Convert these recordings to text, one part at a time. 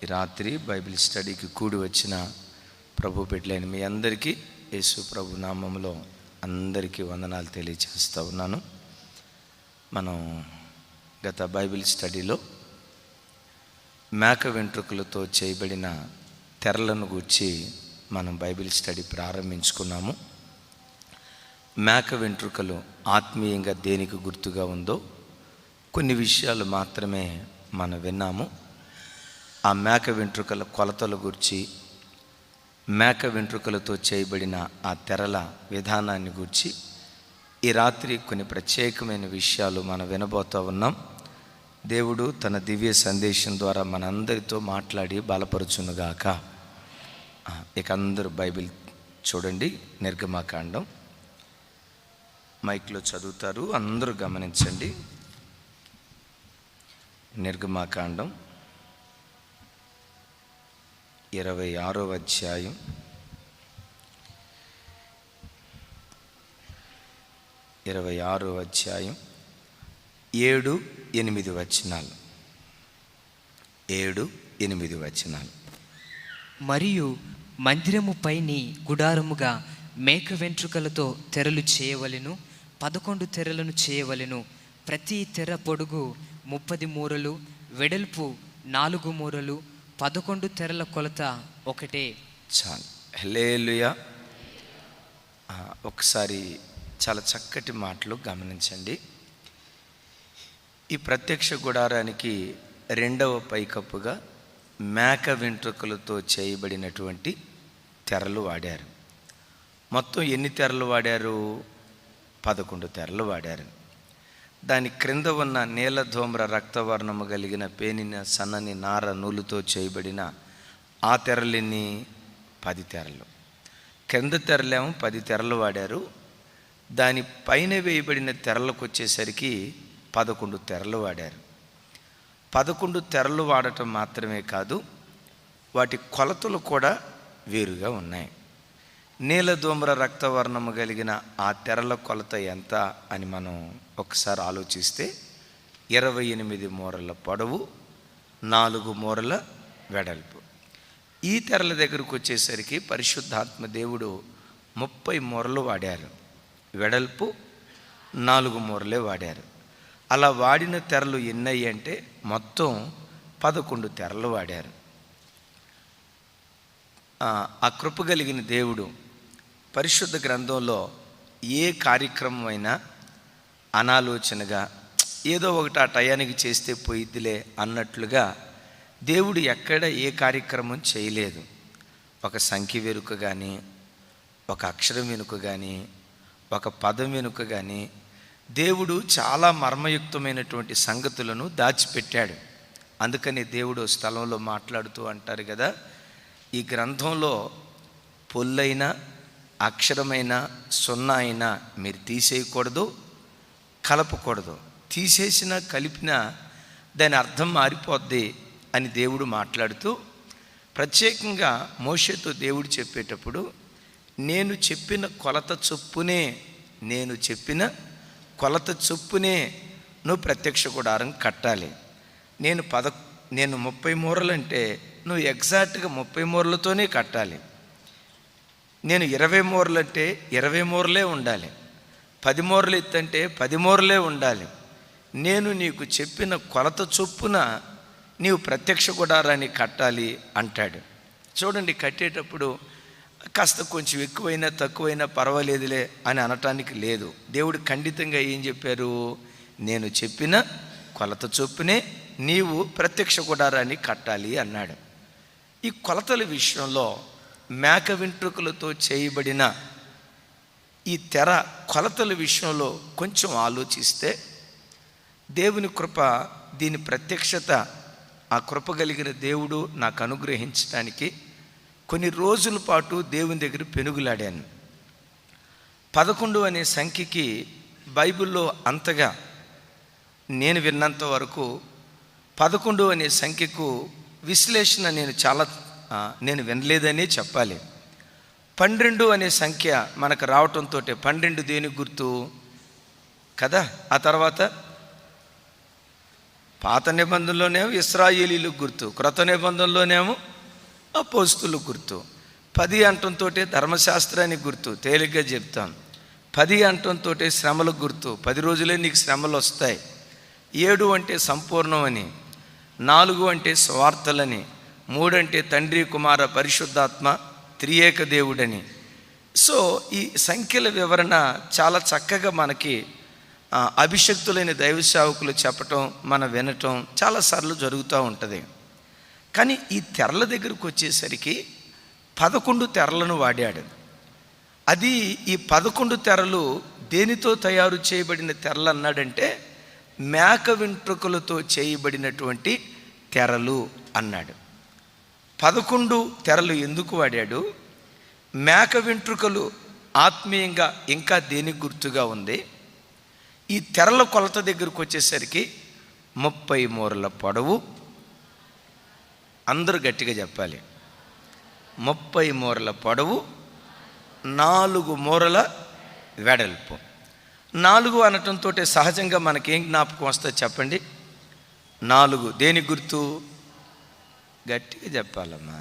ఈ రాత్రి బైబిల్ స్టడీకి కూడి వచ్చిన ప్రభు బిడ్డలైన మీ అందరికీ యేసు ప్రభు నామములో అందరికీ వందనాలు తెలియజేస్తూ ఉన్నాను. మనం గత బైబిల్ స్టడీలో మేక వెంట్రుకలతో చేయబడిన తెరలను గూర్చి మనం బైబిల్ స్టడీ ప్రారంభించుకున్నాము. మేక వెంట్రుకలు ఆత్మీయంగా దేనికి గుర్తుగా ఉందో కొన్ని విషయాలు మాత్రమే మనం విన్నాము. ఆ మేక వెంట్రుకల కొలతల గురించి, మేక వెంట్రుకలతో చేయబడిన ఆ తెరల విధానాన్ని గురించి ఈ రాత్రి కొన్ని ప్రత్యేకమైన విషయాలు మనం వినబోతూ ఉన్నాం. దేవుడు తన దివ్య సందేశం ద్వారా మనందరితో మాట్లాడి బలపరుచునుగాక. ఇక అందరూ బైబిల్ చూడండి. నిర్గమాకాండం మైక్లో చదువుతారు, అందరూ గమనించండి. నిర్గమాకాండం 26వ అధ్యాయం 7-8 వచనాలు. 7-8 వచనాలు. మరియు మందిరము పైని గుడారముగా మేక వెంట్రుకలతో తెరలు చేయవలెను. 11 తెరలను చేయవలెను. ప్రతి తెర పొడుగు 30 మూరలు, వెడల్పు 4 మూరలు. 11 తెరల కొలత ఒకటే. చాలు. హల్లెలూయా. ఒకసారి చాలా చక్కటి మాటలు గమనించండి. ఈ ప్రత్యక్ష గుడారానికి 2వ పైకప్పుగా మేక వెంట్రుకలతో చేయబడినటువంటి తెరలు వాడారు. మొత్తం ఎన్ని తెరలు వాడారు? 11 తెరలు వాడారు. దాని క్రింద ఉన్న నీలధూమ్ర రక్తవర్ణము కలిగిన పేనిన సన్నని నార నూలుతో చేయబడిన ఆ తెరలని 10 తెరలు. క్రింద తెరలేమో 10 తెరలు వాడారు. దాని పైన వేయబడిన తెరలకు వచ్చేసరికి 11 తెరలు వాడారు. 11 తెరలు వాడటం మాత్రమే కాదు, వాటి కొలతలు కూడా వేరుగా ఉన్నాయి. నీలధూమ్ర రక్తవర్ణము కలిగిన ఆ తెరల కొలత ఎంత అని మనం ఒకసారి ఆలోచిస్తే 28 మూరల పొడవు, 4 మూరల వెడల్పు. ఈ తెరల దగ్గరకు వచ్చేసరికి పరిశుద్ధాత్మ దేవుడు 30 మూరలు వాడారు. వెడల్పు 4 మూరలే వాడారు. అలా వాడిన తెరలు ఎన్నయ్యి అంటే మొత్తం 11 తెరలు వాడారు. ఆ కృప కలిగిన దేవుడు పరిశుద్ధ గ్రంథంలో ఏ కార్యక్రమం అయినా అనాలోచనగా ఏదో ఒకటి ఆ టయానికి చేస్తే పోయిద్దిలే అన్నట్లుగా దేవుడు ఎక్కడ ఏ కార్యక్రమం చేయలేదు. ఒక సంఖ్య వెనుక కానీ, ఒక అక్షరం వెనుక కానీ, ఒక పదం వెనుక కానీ దేవుడు చాలా మర్మయుక్తమైనటువంటి సంగతులను దాచిపెట్టాడు. అందుకని దేవుడు స్థలంలో మాట్లాడుతూ అంటారు కదా, ఈ గ్రంథంలో పొల్లైన అక్షరమైన సున్నా అయినా మీరు తీసేయకూడదు, కలపకూడదు. తీసేసినా కలిపినా దాని అర్థం మారిపోద్ది అని దేవుడు మాట్లాడుతూ ప్రత్యేకంగా మోషేతో దేవుడు చెప్పేటప్పుడు నేను చెప్పిన కొలత చొప్పునే నువ్వు ప్రత్యక్ష గుడారం కట్టాలి. నేను 30 మూరలు అంటే నువ్వు ఎగ్జాక్ట్గా 30 మూరలతోనే కట్టాలి. నేను 20 మూరలు అంటే 20 మూరలే ఉండాలి. 10 మూరలు ఎత్తంటే 10 మూరలే ఉండాలి. నేను నీకు చెప్పిన కొలత చొప్పున నీవు ప్రత్యక్ష గుడారాన్ని కట్టాలి అంటాడు. చూడండి, కట్టేటప్పుడు కాస్త కొంచెం ఎక్కువైనా తక్కువైనా పర్వాలేదులే అని అనటానికి లేదు. దేవుడు ఖండితంగా ఏం చెప్పారు? నేను చెప్పిన కొలత చొప్పునే నీవు ప్రత్యక్ష గుడారాన్ని కట్టాలి అన్నాడు. ఈ కొలతల విషయంలో మేక వెంట్రుకలతో చేయబడిన ఈ తెర కొలతల విషయంలో కొంచెం ఆలోచిస్తే దేవుని కృప, దీని ప్రత్యక్షత, ఆ కృప కలిగిన దేవుడు నాకు అనుగ్రహించడానికి కొన్ని రోజుల పాటు దేవుని దగ్గర పెనుగులాడాను. 11 అనే సంఖ్యకి బైబిల్లో అంతగా నేను విన్నంత వరకు 11 అనే సంఖ్యకు విశ్లేషణ నేను వినలేదనే చెప్పాలి. 12 అనే సంఖ్య మనకు రావటంతో 12 దేనికి గుర్తు కదా. ఆ తర్వాత పాత నిబంధనలోనేమో ఇశ్రాయేలీలకు గుర్తు, క్రొత్త నిబంధనలోనేమో అపోస్తులకు గుర్తు. 10 అంటంతో ధర్మశాస్త్రానికి గుర్తు, తేలిగ్గా చెప్తాం. 10 అంటంతో శ్రమలకు గుర్తు, 10 రోజులే నీకు శ్రమలు వస్తాయి. 7 అంటే సంపూర్ణం అని, 4 అంటే స్వార్థలని, 3 అంటే తండ్రి కుమార పరిశుద్ధాత్మ త్రియేక దేవుడని. సో ఈ సంఖ్యల వివరణ చాలా చక్కగా మనకి అభిషక్తులైన దైవ సేవకులు చెప్పటం, మనం వినటం చాలాసార్లు జరుగుతూ ఉంటుంది. కానీ ఈ తెరల దగ్గరకు వచ్చేసరికి 11 తెరలను వాడాడు. అది ఈ 11 తెరలు దేనితో తయారు చేయబడిన తెరలు అన్నాడంటే మేక వెంట్రుకలతో చేయబడినటువంటి తెరలు అన్నాడు. 11 తెరలు ఎందుకు వాడాడు? మేక వెంట్రుకలు ఆత్మీయంగా ఇంకా దేనికి గుర్తుగా ఉంది? ఈ తెరల కొలత దగ్గరకు వచ్చేసరికి 30 మూరల పొడవు, అందరూ గట్టిగా చెప్పాలి, 30 మూరల పొడవు, 4 మూరల వెడల్పు. 4 అనటంతో సహజంగా మనకేం జ్ఞాపకం వస్తుంది చెప్పండి? 4 దేనికి గుర్తు? గట్టిగా చెప్పాలమ్మా.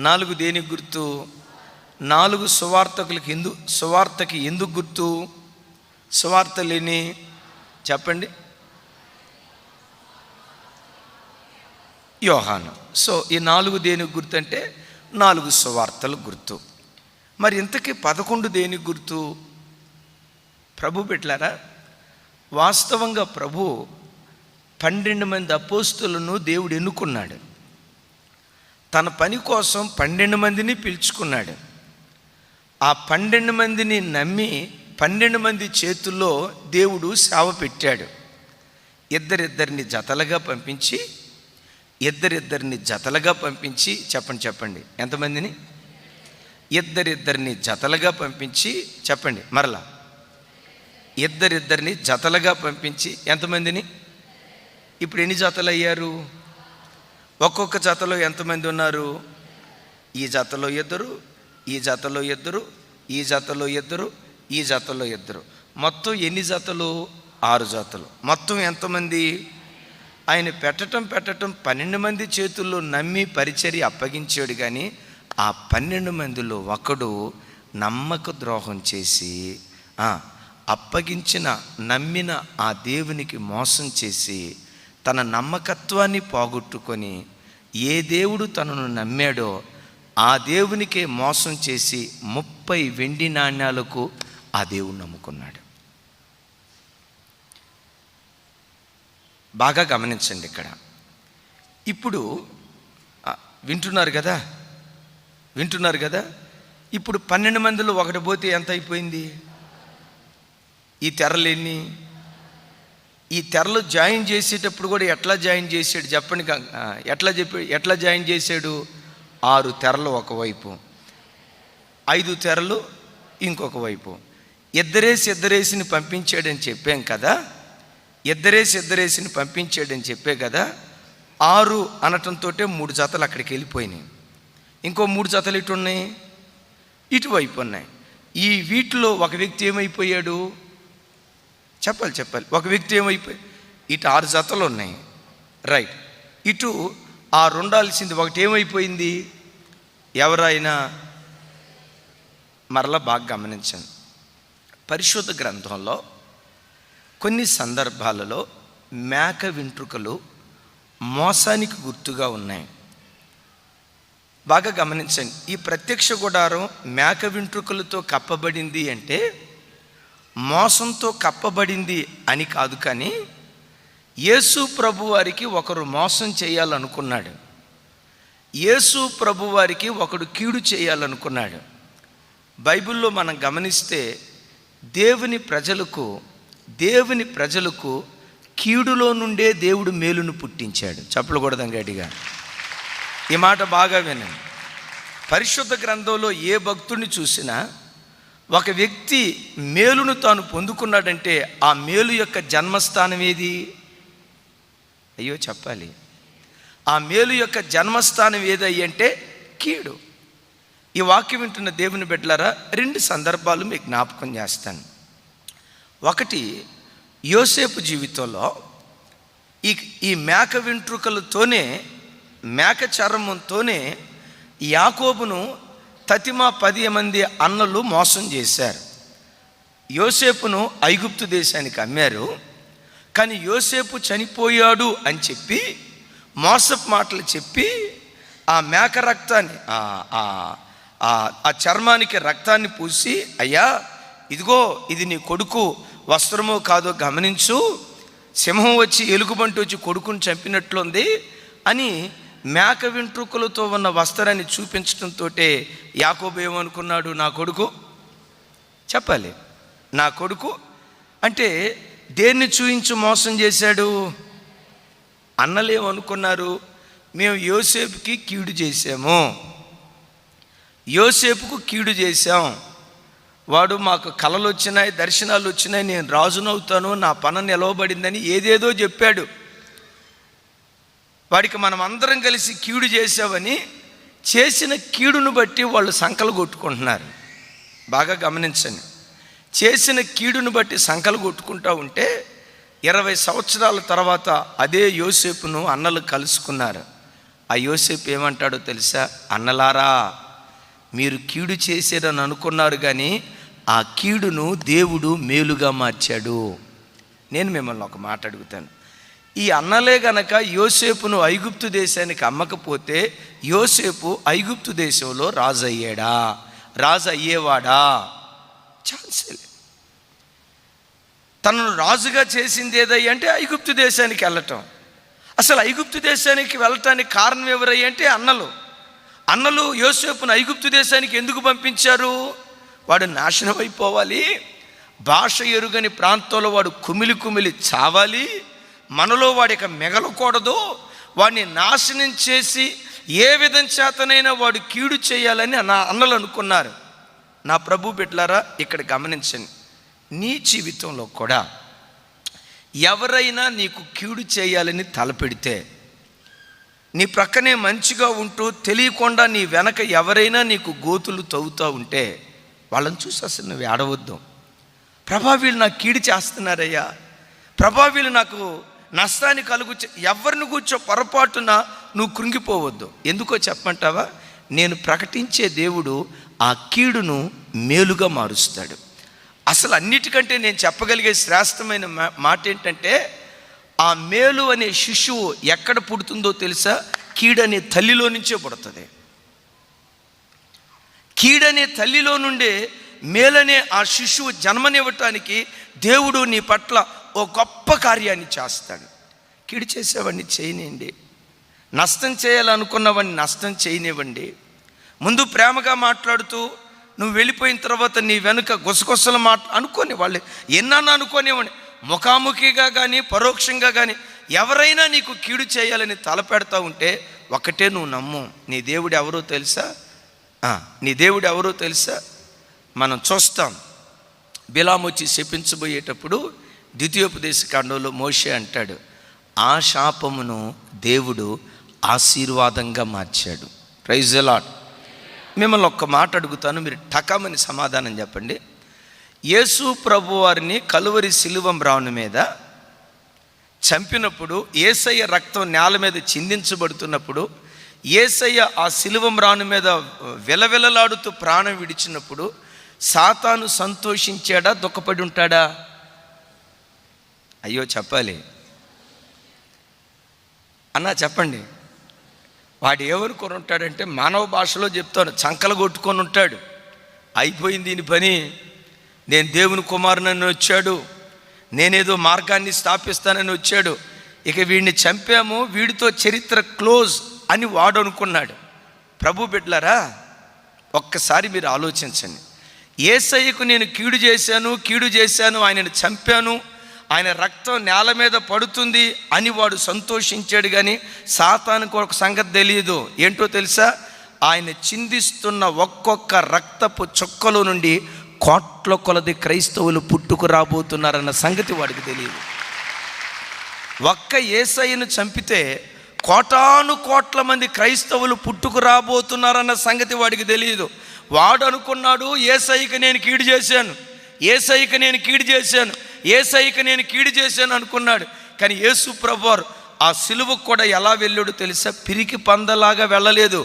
4 దేనికి గుర్తు? 4 సువార్తకి ఎందుకు గుర్తు? సువార్త లేని చెప్పండి, యోహాను. సో ఈ 4 దేనికి గుర్తు అంటే 4 సువార్తలు గుర్తు. మరి ఇంతకీ 11 దేనికి గుర్తు? ప్రభు బిడ్డలారా, వాస్తవంగా ప్రభు 12 మంది అపోస్తులను దేవుడు ఎన్నుకున్నాడు. తన పని కోసం 12 మందిని పిలుచుకున్నాడు. ఆ 12 మందిని నమ్మి 12 మంది చేతుల్లో దేవుడు సేవ పెట్టాడు. ఇద్దరిద్దరిని జతలుగా పంపించి చెప్పండి ఎంతమందిని? ఇద్దరిద్దరిని జతలుగా పంపించి చెప్పండి మరలా. ఇద్దరిద్దరిని జతలుగా పంపించి ఎంతమందిని? ఇప్పుడు ఎన్ని జతలు అయ్యారు? ఒక్కొక్క జతలో ఎంతమంది ఉన్నారు? ఈ జతలో 2, ఈ జతలో 2, ఈ జతలో 2, ఈ జతలో 2. మొత్తం ఎన్ని జతలు? 6 జతలు. మొత్తం ఎంతమంది? ఆయన పెట్టటం 12 మంది చేతుల్లో నమ్మి పరిచర్య అప్పగించాడు. కానీ ఆ 12 మందిలో ఒకడు నమ్మక ద్రోహం చేసి అప్పగించిన నమ్మిన ఆ దేవునికి మోసం చేసి తన నమ్మకత్వాన్ని పోగొట్టుకొని ఏ దేవుడు తనను నమ్మాడో ఆ దేవునికే మోసం చేసి 30 వెండి నాణ్యాలకు ఆ దేవుడు నమ్ముకున్నాడు. బాగా గమనించండి ఇక్కడ. ఇప్పుడు వింటున్నారు కదా? ఇప్పుడు 12 మందిలో ఒకటి పోతే ఎంత అయిపోయింది? ఈ తెరలేని ఈ తెరలు జాయిన్ చేసేటప్పుడు కూడా ఎట్లా జాయిన్ చేసాడు చెప్పండి? ఎట్లా జాయిన్ చేశాడు? 6 తెరలు ఒకవైపు, 5 తెరలు ఇంకొక వైపు. ఇద్దరేసిని పంపించాడని చెప్పాం కదా. ఇద్దరేసిని పంపించాడని చెప్పే కదా. 6 అనటంతో 3 జతలు అక్కడికి వెళ్ళిపోయినాయి. ఇంకో 3 జతలు ఇటు ఉన్నాయి, ఇటువైపు ఉన్నాయి. ఈ వీటిలో ఒక వ్యక్తి ఏమైపోయాడు? చెప్పాలి. ఒక వ్యక్తి ఏమైపోయి, ఇటు 6 జతలు ఉన్నాయి, రైట్. ఇటు 6 ఉండాల్సింది ఒకటి ఏమైపోయింది? ఎవరైనా మరలా బాగా గమనించండి. పరిశుద్ధ గ్రంథంలో కొన్ని సందర్భాలలో మేక వెంట్రుకలు మోసానికి గుర్తుగా ఉన్నాయి. బాగా గమనించండి. ఈ ప్రత్యక్ష గుడారం మేక వెంట్రుకలతో కప్పబడింది అంటే మోసంతో కప్పబడింది అని కాదు. కానీ యేసు ప్రభు వారికి ఒకరు మోసం చేయాలనుకున్నాడు. యేసు ప్రభు వారికి ఒకడు కీడు చేయాలనుకున్నాడు. బైబిల్లో మనం గమనిస్తే దేవుని ప్రజలకు కీడులో నుండే దేవుడు మేలును పుట్టించాడు. చెప్పకూడదని గట్టిగా ఈ మాట బాగా వినండి. పరిశుద్ధ గ్రంథంలో ఏ భక్తుడిని చూసినా ఒక వ్యక్తి మేలును తాను పొందుకున్నాడంటే ఆ మేలు యొక్క జన్మస్థానం ఏది? అయ్యో చెప్పాలి. ఆ మేలు యొక్క జన్మస్థానం ఏదయ్యి అంటే కీడు. ఈ వాక్యం వింటున్న దేవుని బిడ్డలారా, 2 సందర్భాలు మీకు జ్ఞాపకం చేస్తాను. ఒకటి, యోసేపు జీవితంలో ఈ మేక వెంట్రుకలతోనే, మేక చర్మంతోనే యాకోబును తతిమ 10 మంది అన్నలు మోసం చేశారు. యోసేపును ఐగుప్తు దేశానికి అమ్మారు. కానీ యోసేపు చనిపోయాడు అని చెప్పి మోసపు మాటలు చెప్పి ఆ మేక రక్తాన్ని, ఆ చర్మానికి రక్తాన్ని పూసి, అయ్యా ఇదిగో ఇది నీ కొడుకు వస్త్రమో కాదో గమనించు, సింహం వచ్చి ఎలుగుబంటి వచ్చి కొడుకుని చంపినట్లుంది అని మేక వెంట్రుకలతో ఉన్న వస్త్రాన్ని చూపించడంతో యాకోబు ఏమనుకున్నాడు? నా కొడుకు, చెప్పాలి, నా కొడుకు అంటే దేన్ని చూయించి మోసం చేశాడు? అన్నలు ఏమనుకున్నారు? మేము యోసేపుకి కీడు చేసాము, యోసేపుకు కీడు చేశాం, వాడు మాకు కలలు వచ్చినాయి, దర్శనాలు వచ్చినాయి, నేను రాజునవుతాను, నా పని నిలవబడిందని ఏదేదో చెప్పాడు. వాడికి మనం అందరం కలిసి కీడు చేసామని చేసిన కీడును బట్టి వాళ్ళు సంకలు కొట్టుకుంటున్నారు. బాగా గమనించండి. చేసిన కీడును బట్టి సంకలు కొట్టుకుంటూ ఉంటే 20 సంవత్సరాల తర్వాత అదే యోసేపును అన్నలు కలుసుకున్నారు. ఆ యోసేపు ఏమంటాడో తెలుసా? అన్నలారా, మీరు కీడు చేసేదని అనుకున్నారు, కానీ ఆ కీడును దేవుడు మేలుగా మార్చాడు. నేను మిమ్మల్ని ఒక మాట అడుగుతాను. ఈ అన్నలే గనక యోసేపును ఐగుప్తు దేశానికి అమ్మకపోతే యోసేపు ఐగుప్తు దేశంలో రాజు అయ్యాడా? రాజు అయ్యేవాడా? ఛాన్సే లేదు. తనను రాజుగా చేసింది ఏదయ్యా అంటే ఐగుప్తు దేశానికి వెళ్ళటం. అసలు ఐగుప్తు దేశానికి వెళ్ళటానికి కారణం ఎవరయ్యా అంటే అన్నలు యోసేపును ఐగుప్తు దేశానికి ఎందుకు పంపించారు? వాడు నాశనం అయిపోవాలి, భాష ఎరుగని ప్రాంతంలో వాడు కుమిలి చావాలి, మనలో వాడిక మిగలకూడదు, వాడిని నాశనం చేసి ఏ విధం చేతనైనా వాడు కీడు చేయాలని అన్నలు అనుకున్నారు. నా ప్రభు బిడ్డలారా, ఇక్కడ గమనించండి. నీ జీవితంలో కూడా ఎవరైనా నీకు కీడు చేయాలని తలపెడితే, నీ ప్రక్కనే మంచిగా ఉంటూ తెలియకుండా నీ వెనక ఎవరైనా నీకు గోతులు తవ్వుతూ ఉంటే వాళ్ళని చూసి అసలు నువ్వు ఏడవద్దు. ప్రభా వీళ్ళు నాకు కీడు చేస్తున్నారయ్యా, ప్రభా వీళ్ళు నాకు నష్టాన్ని ఎవరిని కూర్చో పొరపాటున నువ్వు కృంగిపోవద్దు. ఎందుకో చెప్పమంటావా? నేను ప్రకటించే దేవుడు ఆ కీడును మేలుగా మారుస్తాడు. అసలు అన్నిటికంటే నేను చెప్పగలిగే శ్రేష్టమైన మాట ఏంటంటే, ఆ మేలు అనే శిశువు ఎక్కడ పుడుతుందో తెలుసా? కీడనే తల్లిలో నుంచే పుడుతుంది. కీడనే తల్లిలో నుండే మేలనే ఆ శిశువు జన్మనివ్వటానికి దేవుడు నీ పట్ల ఓ గొప్ప కార్యాన్ని చేస్తాడు. కీడు చేసేవాడిని చేయనివ్వండి, నష్టం చేయాలనుకున్నవాడిని నష్టం చేయనివ్వండి. ముందు ప్రేమగా మాట్లాడుతూ నువ్వు వెళ్ళిపోయిన తర్వాత నీ వెనుక గుసగుసలు అనుకోని వాళ్ళు ఎన్నన్నా అనుకోనివ్వండి. ముఖాముఖిగా కానీ పరోక్షంగా కానీ ఎవరైనా నీకు కీడు చేయాలని తలపెడతా ఉంటే ఒకటే నువ్వు నమ్ము, నీ దేవుడు ఎవరో తెలుసా? నీ దేవుడు ఎవరో తెలుసా? మనం చూస్తాం. బిలాము వచ్చి శపించబోయేటప్పుడు ద్వితీయోపదేశకాండంలో మోషే అంటాడు, ఆ శాపమును దేవుడు ఆశీర్వాదంగా మార్చాడు. Praise the Lord. మిమ్మల్ని ఒక్క మాట అడుగుతాను, మీరు టకమని సమాధానం చెప్పండి. యేసు ప్రభు వారిని కలువరి సిలువ మ్రాను మీద చంపినప్పుడు, యేసయ్య రక్తం నేల మీద చిందించబడుతున్నప్పుడు, యేసయ్య ఆ సిలువ మ్రాను మీద విలవిలలాడుతూ ప్రాణం విడిచినప్పుడు సాతాను సంతోషించాడా, దుఃఖపడి ఉంటాడా? అయ్యో చెప్పాలి అన్నా, చెప్పండి. వాడు ఏమనుకొని ఉంటాడంటే, మానవ భాషలో చెప్తాను, చంకలు కొట్టుకొని ఉంటాడు. అయిపోయింది దీని పని, నేను దేవుని కుమారునని వచ్చాడు, నేనేదో మార్గాన్ని స్థాపిస్తానని వచ్చాడు, ఇక వీడిని చంపాము, వీడితో చరిత్ర క్లోజ్ అని వాడు అనుకున్నాడు. ప్రభు బిడ్డలారా, ఒక్కసారి మీరు ఆలోచించండి. యేసయ్యకు నేను కీడు చేశాను, ఆయనను చంపాను, ఆయన రక్తం నేల మీద పడుతుంది అని వాడు సంతోషించాడు. కానీ సాతానుకు ఒక సంగతి తెలియదు. ఏంటో తెలుసా? ఆయన చిందిస్తున్న ఒక్కొక్క రక్తపు చుక్కలో నుండి కోట్ల కొలది క్రైస్తవులు పుట్టుకు రాబోతున్నారన్న సంగతి వాడికి తెలియదు. ఒక్క యేసయ్యను చంపితే కోటాను కోట్ల మంది క్రైస్తవులు పుట్టుకు రాబోతున్నారన్న సంగతి వాడికి తెలియదు. వాడు అనుకున్నాడు, యేసయ్యకి నేను కీడు చేశాను అనుకున్నాడు. కానీ యేసు ప్రభువారు ఆ సిలువకు కూడా ఎలా వెళ్ళాడు తెలుసా? పిరికి పందలాగా వెళ్ళలేదు,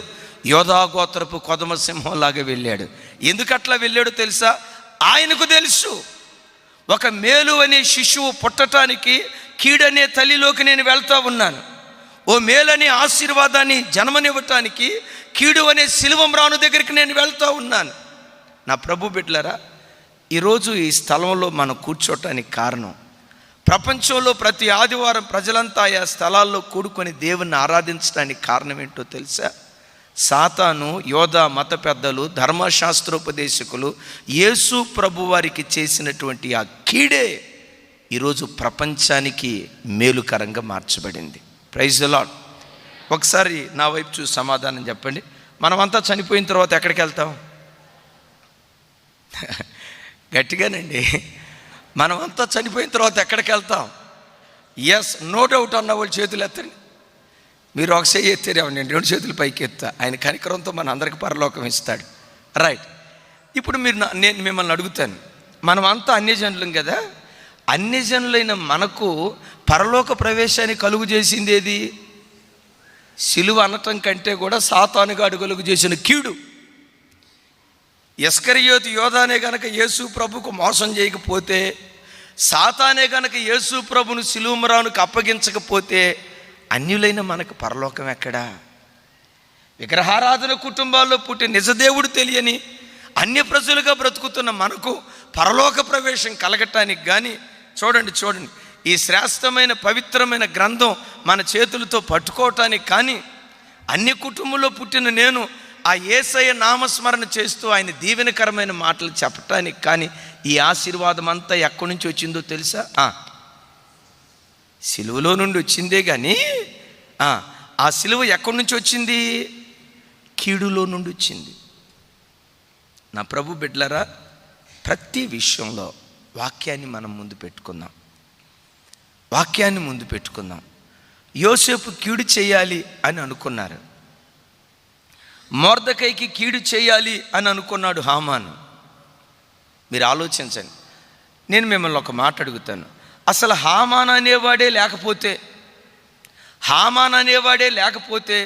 యోధా గోత్రపు కొదమ సింహంలాగా వెళ్ళాడు. ఎందుకట్లా వెళ్ళాడు తెలుసా? ఆయనకు తెలుసు, ఒక మేలు అనే శిశువు పుట్టడానికి కీడనే తల్లిలోకి నేను వెళ్తా ఉన్నాను. ఓ మేలనే ఆశీర్వాదాన్ని జన్మనివ్వటానికి కీడు అనే సిలువమ్రాను దగ్గరికి నేను వెళ్తా ఉన్నాను. నా ప్రభు బిడ్డలారా, ఈరోజు ఈ స్థలంలో మనం కూర్చోటానికి కారణం, ప్రపంచంలో ప్రతి ఆదివారం ప్రజలంతా ఆ స్థలాల్లో కూడుకొని దేవుణ్ణి ఆరాధించడానికి కారణం ఏంటో తెలుసా? సాతాను, యోధా మత పెద్దలు, ధర్మశాస్త్రోపదేశకులు యేసు ప్రభు వారికి చేసినటువంటి ఆ కీడే ఈరోజు ప్రపంచానికి మేలుకరంగా మార్చబడింది. Praise the Lord. ఒకసారి నా వైపు చూసి సమాధానం చెప్పండి. మనమంతా చనిపోయిన తర్వాత ఎక్కడికి వెళ్తాం? గట్టిగానండి, మనమంతా చనిపోయిన తర్వాత ఎక్కడికి వెళ్తాం? ఎస్, నో డౌట్ అన్న వాళ్ళు చేతులు ఎత్తండి. మీరు ఒక చేయి ఎత్తారేమో, నేను 2 చేతులు పైకి ఎత్తా. ఆయన కనికరంతో మన అందరికి పరలోకం ఇస్తాడు. రైట్. ఇప్పుడు నేను మిమ్మల్ని అడుగుతాను, మనం అంతా అన్యజనులం కదా, అన్యజనులైన మనకు పరలోక ప్రవేశాన్ని కలుగు చేసింది ఏది? సిలువ అనటం కంటే కూడా సాతానుగాడు కలుగు చేసిన కీడు. ఇస్కరియోతు యోధానే గనక యేసు ప్రభుకు మోసం చేయకపోతే, సాతానే గనక యేసు ప్రభును సిలువమ్రానుకు అప్పగించకపోతే అన్యులైన మనకు పరలోకం ఎక్కడా? విగ్రహారాధన కుటుంబాల్లో పుట్టి నిజదేవుడు తెలియని అన్య ప్రజలుగా బ్రతుకుతున్న మనకు పరలోక ప్రవేశం కలగటానికి కానీ, చూడండి ఈ శ్రేష్టమైన పవిత్రమైన గ్రంథం మన చేతులతో పట్టుకోవటానికి కానీ, అన్య కుటుంబంలో పుట్టిన నేను ఆ యేసయ్య నామస్మరణ చేస్తూ ఆయన దీవెనకరమైన మాటలు చెప్పటానికి కానీ ఈ ఆశీర్వాదం అంతా ఎక్కడి నుంచి వచ్చిందో తెలుసా? సిలువలో నుండి వచ్చిందే కానీ ఆ సిలువ ఎక్కడి నుంచి వచ్చింది? కీడులో నుండి వచ్చింది. నా ప్రభు బిడ్డలారా, ప్రతి విషయంలో వాక్యాన్ని మనం ముందు పెట్టుకుందాం. వాక్యాన్ని ముందు పెట్టుకుందాం. యోసేపు కీడు చేయాలి అని అనుకున్నారు, మొర్దెకైకి కీడు చేయాలి అని అనుకున్నాడు హామాను. మీరు ఆలోచించండి. నేను మిమ్మల్ని ఒక మాట అడుగుతాను, అసలు హామాన్ అనేవాడే లేకపోతే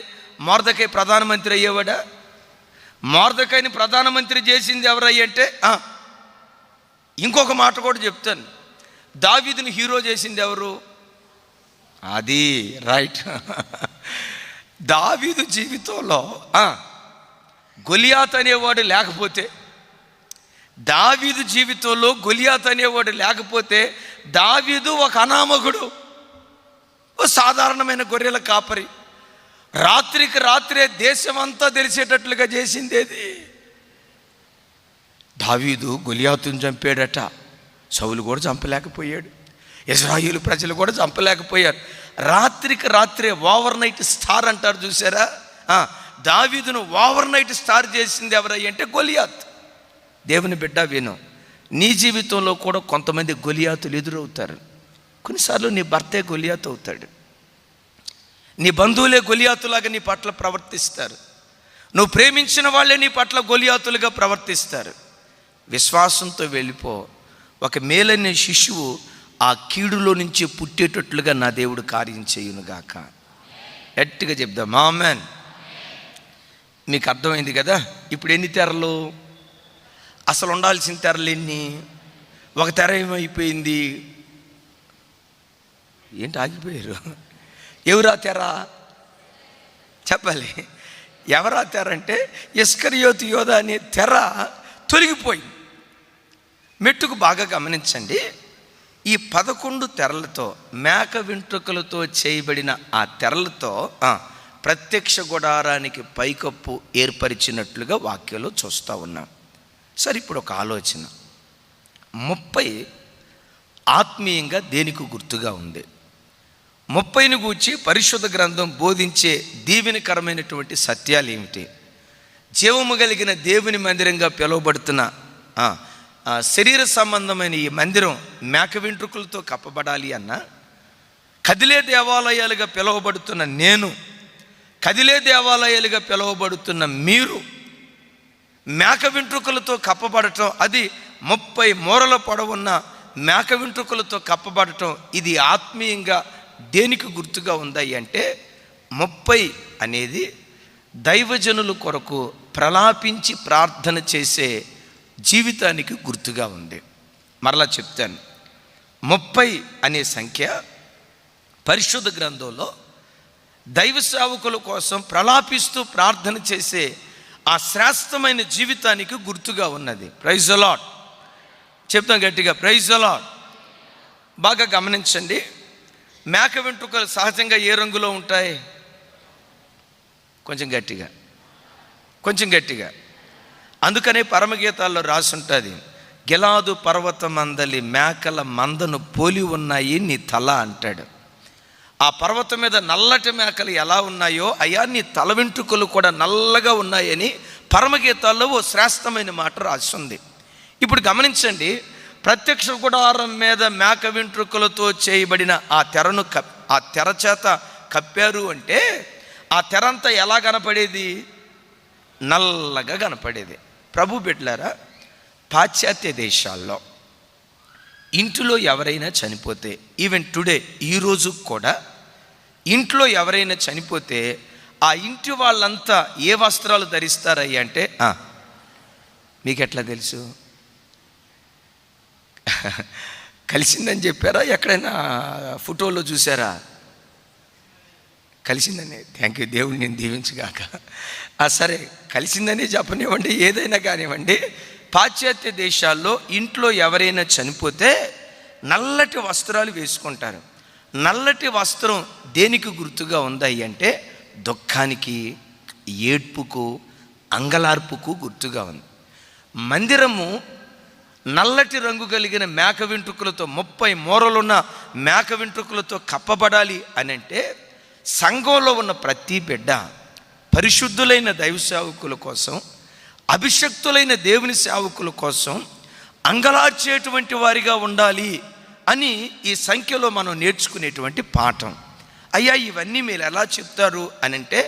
మొర్దెకై ప్రధానమంత్రి అయ్యేవాడా? మొర్దెకైని ప్రధానమంత్రి చేసింది ఎవరయ్యంటే, ఇంకొక మాట కూడా చెప్తాను, దావీదుని హీరో చేసింది ఎవరు? అది రైట్. దావీదు జీవితంలో గొలియాత్ అనేవాడు లేకపోతే, దావీదు ఒక అనామకుడు, ఓ సాధారణమైన గొర్రెల కాపరి. రాత్రికి రాత్రే దేశమంతా తెలిసేటట్లుగా చేసిందేది? దావీదు గొలియాతుని చంపాడట, సౌలు కూడా చంపలేకపోయాడు, ఇశ్రాయేలు ప్రజలు కూడా చంపలేకపోయారు. రాత్రికి రాత్రే ఓవర్ నైట్ స్టార్ అంటారు చూసారా, దావీదును ఓవర్ నైట్ స్టార్ చేసింది ఎవరయ్యంటే గొలియాత్. దేవుని బిడ్డ విను, నీ జీవితంలో కూడా కొంతమంది గొలియాతులు ఎదురవుతారు. కొన్నిసార్లు నీ భర్తే గొలియాతు అవుతాడు, నీ బంధువులే గొలియాతులాగా నీ పట్ల ప్రవర్తిస్తారు, నువ్వు ప్రేమించిన వాళ్ళే నీ పట్ల గొలియాతులుగా ప్రవర్తిస్తారు. విశ్వాసంతో వెళ్ళిపో. ఒక మేలైన శిశువు ఆ కీడులో నుంచి పుట్టేటట్లుగా నా దేవుడు కార్యం చేయునుగాక. గట్టిగా చెప్దాం ఆమేన్. మీకు అర్థమైంది కదా? ఇప్పుడు ఎన్ని తెరలు? అసలు ఉండాల్సిన తెరలు ఎన్ని? ఒక తెర ఏమైపోయింది? ఏంటి ఆగిపోయారు? ఎవరా తెర? చెప్పాలి. ఎవరా తెర అంటే ఇస్కరియోతు యోధా అనే తెర తొలగిపోయింది. మెట్టుకు బాగా గమనించండి. ఈ 11 తెరలతో, మేక వెంట్రుకలతో చేయబడిన ఆ తెరలతో ప్రత్యక్ష గుడారానికి పైకప్పు ఏర్పరిచినట్లుగా వాక్యంలో చూస్తూ ఉన్నాం. సరే, ఇప్పుడు ఒక ఆలోచన. 30 ఆత్మీయంగా దేనికి గుర్తుగా ఉంది? 30ని గూర్చి పరిశుద్ధ గ్రంథం బోధించే దీవెనకరమైనటువంటి సత్యాలు ఏమిటి? జీవము కలిగిన దేవుని మందిరంగా పిలువబడుతున్న శరీర సంబంధమైన ఈ మందిరం మేక వెంట్రుకలతో కప్పబడాలి అన్న, కదిలే దేవాలయాలుగా పిలువబడుతున్న నేను, కదిలే దేవాలయాలుగా పిలువబడుతున్న మీరు మేక వెంట్రుకలతో కప్పబడటం, అది 30 మూరల పొడవున్న మేక వెంట్రుకలతో కప్పబడటం, ఇది ఆత్మీయంగా దేనికి గుర్తుగా ఉందాయి అంటే 30 అనేది దైవజనుల కొరకు ప్రలాపించి ప్రార్థన చేసే జీవితానికి గుర్తుగా ఉంది. మరలా చెప్తాను, 30 అనే సంఖ్య పరిశుద్ధ గ్రంథంలో దైవ సేవకుల కోసం ప్రలాపిస్తూ ప్రార్థన చేసే ఆ శ్రేష్టమైన జీవితానికి గుర్తుగా ఉన్నది. Praise the Lord. చెప్తాం గట్టిగా, ప్రైజ్ ది లార్డ్. బాగా గమనించండి, మేక వెంట్రుకలు సహజంగా ఏ రంగులో ఉంటాయి? కొంచెం గట్టిగా. అందుకనే పరమగీతాల్లో రాసి ఉంటుంది, గిలాదు పర్వతమందలి మేకల మందను పోలి ఉన్నాయి నీ తల అంటాడు. ఆ పర్వతం మీద నల్లటి మేకలు ఎలా ఉన్నాయో అయ్యా నీ తల వెంట్రుకలు కూడా నల్లగా ఉన్నాయని పరమగీతాల్లో ఓ శ్రేష్టమైన మాట రాసింది. ఇప్పుడు గమనించండి, ప్రత్యక్ష గుడారం మీద మేక వెంట్రుకలతో చేయబడిన ఆ తెర చేత కప్పారు అంటే ఆ తెర అంతా ఎలా కనపడేది? నల్లగా కనపడేది. ప్రభు బిడ్డలారా, పాశ్చాత్య దేశాల్లో ఇంటిలో ఎవరైనా చనిపోతే, ఈవెన్ టుడే ఈరోజు కూడా ఇంట్లో ఎవరైనా చనిపోతే ఆ ఇంటి వాళ్ళంతా ఏ వస్త్రాలు ధరిస్తారయ్య అంటే మీకు ఎట్లా తెలుసు? కలిసిందని చెప్పారా? ఎక్కడైనా ఫోటోలో చూసారా? కలిసిందని. థ్యాంక్ యూ, దేవుడు నేను దీవించగాక. సరే, కలిసిందని చెప్పనివ్వండి, ఏదైనా కానివ్వండి, పాశ్చాత్య దేశాల్లో ఇంట్లో ఎవరైనా చనిపోతే నల్లటి వస్త్రాలు వేసుకుంటారు. నల్లటి వస్త్రం దేనికి గుర్తుగా ఉందాయి అంటే దుఃఖానికి, ఏడ్పుకు, అంగలార్పుకు గుర్తుగా ఉంది. మందిరము నల్లటి రంగు కలిగిన మేక వెంట్రుకలతో 30 మూరలున్న మేక వెంట్రుకలతో కప్పబడాలి అని అంటే సంఘంలో ఉన్న ప్రతి బిడ్డ పరిశుద్ధులైన దైవ సేవకుల కోసం, అభిషక్తులైన దేవుని సేవకుల కోసం అంగలార్చేటువంటి వారిగా ఉండాలి అని ఈ సంఖ్యలో మనం నేర్చుకునేటువంటి పాఠం. అయ్యా, ఇవన్నీ మీరు ఎలా చెప్తారు అని అంటే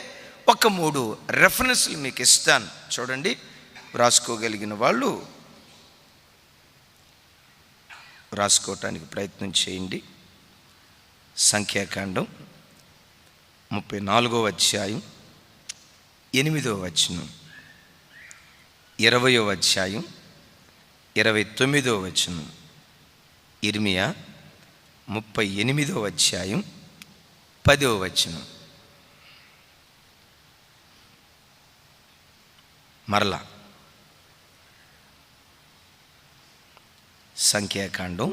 ఒక 3 రెఫరెన్స్లు మీకు ఇస్తాను, చూడండి. రాసుకోగలిగిన వాళ్ళు రాసుకోవటానికి ప్రయత్నం చేయండి. సంఖ్యాకాండం 34వ అధ్యాయం 8వ వచనం, 20వ అధ్యాయం 29వ వచనం, ఇర్మియా 38వ అధ్యాయం 10వ వచనం. మరలా సంఖ్యాకాండం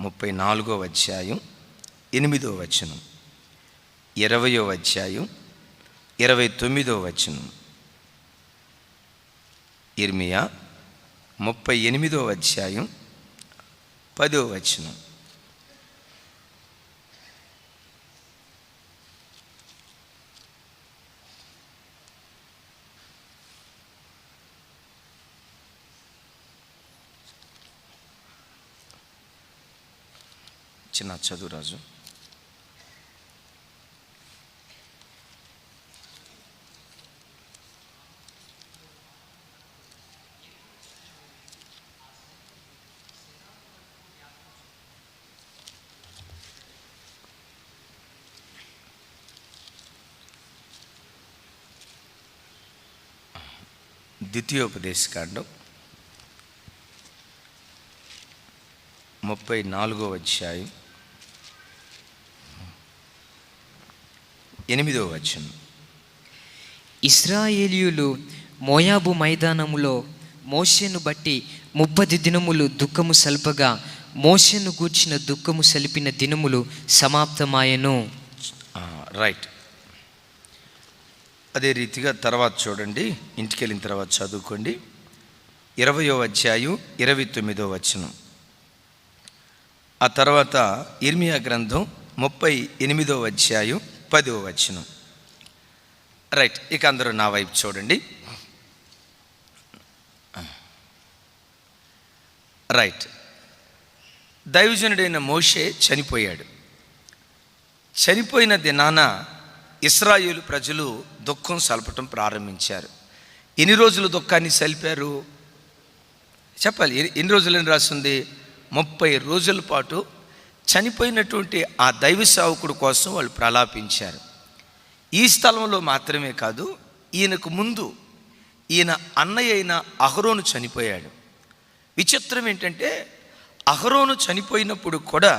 34వ అధ్యాయం 8వ వచనం, 20వ అధ్యాయం 29వ వచనం, ఇర్మియా 38వ అధ్యాయం 10వ వచనం. చిన్న చదువు రాజు. ద్వితీయోపదేశకాండం 34వ అధ్యాయం 8వ వచనం. ఇశ్రాయేలీయులు మోయాబు మైదానములో మోషేను బట్టి 30 దినములు దుఃఖము సల్పగా మోషేను గూర్చిన దుఃఖము సలిపిన దినములు సమాప్తమాయెను. రైట్. అదే రీతిగా తర్వాత చూడండి, ఇంటికి వెళ్ళిన తర్వాత చదువుకోండి. 20వ అధ్యాయం 29వ వచనం. ఆ తర్వాత ఇర్మియా గ్రంథం 38వ అధ్యాయం 10వ వచనం. రైట్. ఇక అందరూ నా వైపు చూడండి. రైట్. దైవజనుడైన మోషే చనిపోయాడు. చనిపోయిన దినాన ఇశ్రాయేలు ప్రజలు దుఃఖం సల్పటం ప్రారంభించారు. ఎన్ని రోజులు దుఃఖాన్ని సలిపారు చెప్పాలి. ఎన్ని రోజులని రాస్తుంది? 30 రోజుల పాటు చనిపోయినటువంటి ఆ దైవ సేవకుడు కోసం వాళ్ళు ప్రలాపించారు. ఈ స్థలంలో మాత్రమే కాదు, ఈయనకు ముందు ఈయన అన్నయ్య అయిన అహరోను చనిపోయాడు. విచిత్రం ఏంటంటే అహరోను చనిపోయినప్పుడు కూడా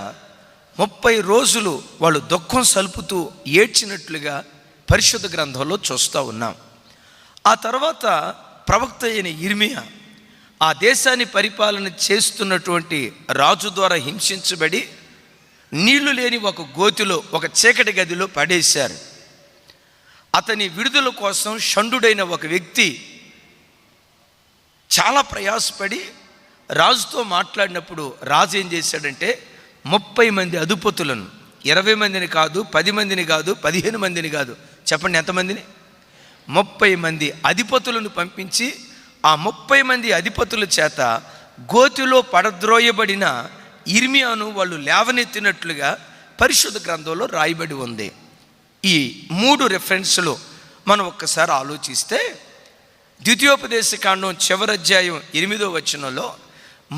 30 రోజులు వాళ్ళు దుఃఖం సలుపుతూ ఏడ్చినట్లుగా పరిశుద్ధ గ్రంథంలో చూస్తూ ఉన్నాం. ఆ తర్వాత ప్రవక్త అయిన ఇర్మియా ఆ దేశాన్ని పరిపాలన చేస్తున్నటువంటి రాజు ద్వారా హింసించబడి నీళ్లు లేని ఒక గోతిలో, ఒక చీకటి గదిలో పడేశారు. అతని విడుదల కోసం షండుడైన ఒక వ్యక్తి చాలా ప్రయాసపడి రాజుతో మాట్లాడినప్పుడు రాజు ఏం చేశాడంటే 30 మంది అధిపతులను, 20 మందిని కాదు, 10 మందిని కాదు, 15 మందిని కాదు, చెప్పండి ఎంతమందిని? 30 మంది అధిపతులను పంపించి ఆ 30 మంది అధిపతుల చేత గోతిలో పడద్రోయబడిన ఇర్మియాను వాళ్ళు లేవనెత్తినట్లుగా పరిశుద్ధ గ్రంథంలో రాయబడి ఉంది. ఈ 3 రెఫరెన్స్లు మనం ఒక్కసారి ఆలోచిస్తే, ద్వితీయోపదేశ కాండం చివరి అధ్యాయం 8వ వచనంలో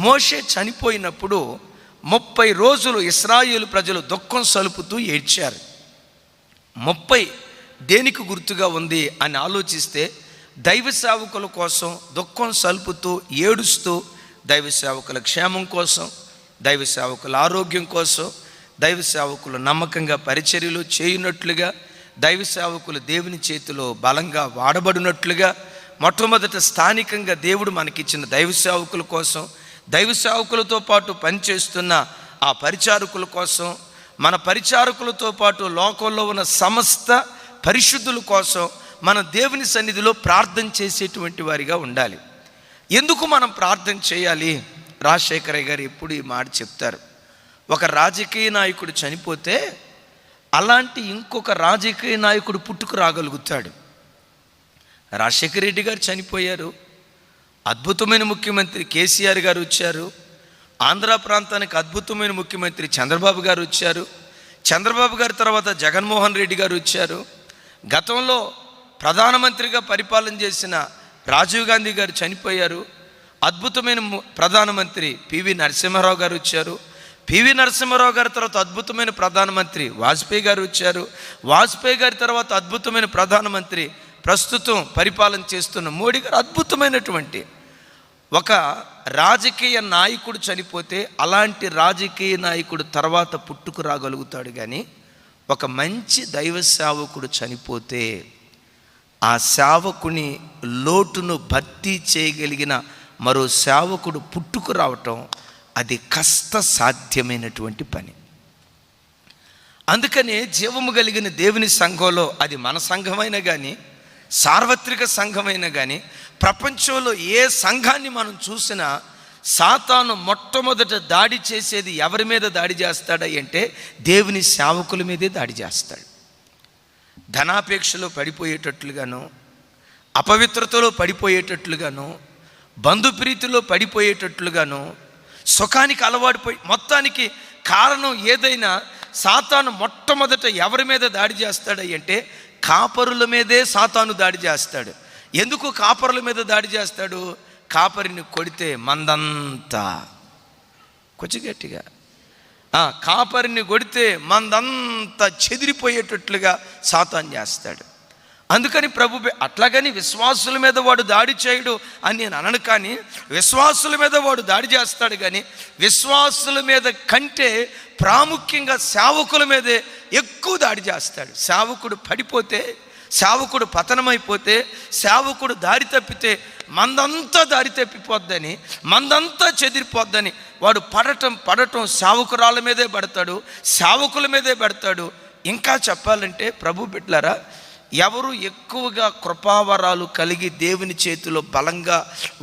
మోషే చనిపోయినప్పుడు 30 రోజులు ఇశ్రాయేలు ప్రజలు దుఃఖం సలుపుతూ ఏడ్చారు. 30 దేనికి గుర్తుగా ఉంది అని ఆలోచిస్తే, దైవ సేవకుల కోసం దుఃఖం సలుపుతూ ఏడుస్తూ, దైవ సేవకుల క్షేమం కోసం, దైవ సేవకుల ఆరోగ్యం కోసం, దైవ సేవకులు నమ్మకంగా పరిచర్యలు చేయునట్లుగా, దైవ సేవకులు దేవుని చేతిలో బలంగా వాడబడినట్లుగా, మొట్టమొదట స్థానికంగా దేవుడు మనకిచ్చిన దైవ సేవకుల కోసం, దైవ సేవకులతో పాటు పనిచేస్తున్న ఆ పరిచారకుల కోసం, మన పరిచారకులతో పాటు లోకంలో ఉన్న సమస్త పరిశుద్ధుల కోసం మన దేవుని సన్నిధిలో ప్రార్థన చేసేటువంటి వారిగా ఉండాలి. ఎందుకు మనం ప్రార్థన చేయాలి? రాజశేఖరయ్య గారు ఎప్పుడు ఈ మాట చెప్తారు. ఒక రాజకీయ నాయకుడు చనిపోతే అలాంటి ఇంకొక రాజకీయ నాయకుడు పుట్టుకు రాగలుగుతాడు. రాజశేఖర రెడ్డి గారు చనిపోయారు, అద్భుతమైన ముఖ్యమంత్రి కేసీఆర్ గారు వచ్చారు. ఆంధ్ర ప్రాంతానికి అద్భుతమైన ముఖ్యమంత్రి చంద్రబాబు గారు వచ్చారు. చంద్రబాబు గారి తర్వాత జగన్మోహన్ రెడ్డి గారు వచ్చారు. గతంలో ప్రధానమంత్రిగా పరిపాలన చేసిన రాజీవ్ గాంధీ గారు చనిపోయారు. అద్భుతమైన ప్రధానమంత్రి పివి నరసింహారావు గారు వచ్చారు. పివి నరసింహారావు గారి తర్వాత అద్భుతమైన ప్రధానమంత్రి వాజ్పేయి గారు వచ్చారు. వాజ్పేయి గారి తర్వాత అద్భుతమైన ప్రధానమంత్రి ప్రస్తుతం పరిపాలన చేస్తున్న మోడీ గారు. అద్భుతమైనటువంటి ఒక రాజకీయ నాయకుడు చనిపోతే అలాంటి రాజకీయ నాయకుడు తర్వాత పుట్టుకు రాగలుగుతాడు. కానీ ఒక మంచి దైవ సేవకుడు చనిపోతే ఆ సేవకుని లోటును భర్తీ చేయగలిగిన మరో సేవకుడు పుట్టుకు రావటం అది కష్ట సాధ్యమైనటువంటి పని. అందుకనే జీవము కలిగిన దేవుని సంఘంలో, అది మన సంఘమైనా కానీ సార్వత్రిక సంఘమైనా కానీ ప్రపంచంలో ఏ సంఘాన్ని మనం చూసినా సాతాను మొట్టమొదట దాడి చేసేది ఎవరి మీద దాడి చేస్తాడా అంటే దేవుని సేవకుల మీదే దాడి చేస్తాడు. ధనాపేక్షలో పడిపోయేటట్లుగాను, అపవిత్రతలో పడిపోయేటట్లుగాను, బంధుప్రీతిలో పడిపోయేటట్లుగాను, సుఖానికి అలవాటుపోయి, మొత్తానికి కారణం ఏదైనా సాతాను మొట్టమొదట ఎవరి మీద దాడి చేస్తాడు అంటే కాపరుల మీదే సాతాను దాడి చేస్తాడు. ఎందుకు కాపరుల మీద దాడి చేస్తాడు? కాపరిని కొడితే మందంతా, కొంచెం గట్టిగా, కాపరిని కొడితే మందంతా చెదిరిపోయేటట్లుగా సాతాను చేస్తాడు. అందుకని ప్రభు అట్లాగని విశ్వాసుల మీద వాడు దాడి చేయడు అని నేను అనను. కానీ విశ్వాసుల మీద వాడు దాడి చేస్తాడు. కానీ విశ్వాసుల మీద కంటే ప్రాముఖ్యంగా సేవకుల మీదే ఎక్కువ దాడి చేస్తాడు. సేవకుడు పడిపోతే, సేవకుడు పతనమైపోతే, సేవకుడు దారి తప్పితే మందంతా దారి తప్పిపోద్దని, మందంతా చెదిరిపోద్దని వాడు పడటం సేవకురాళ్ళ మీదే పడతాడు, సేవకుల మీదే పడతాడు. ఇంకా చెప్పాలంటే ప్రభు బిడ్డలారా, ఎవరు ఎక్కువగా కృపావరాలు కలిగి దేవుని చేతిలో బలంగా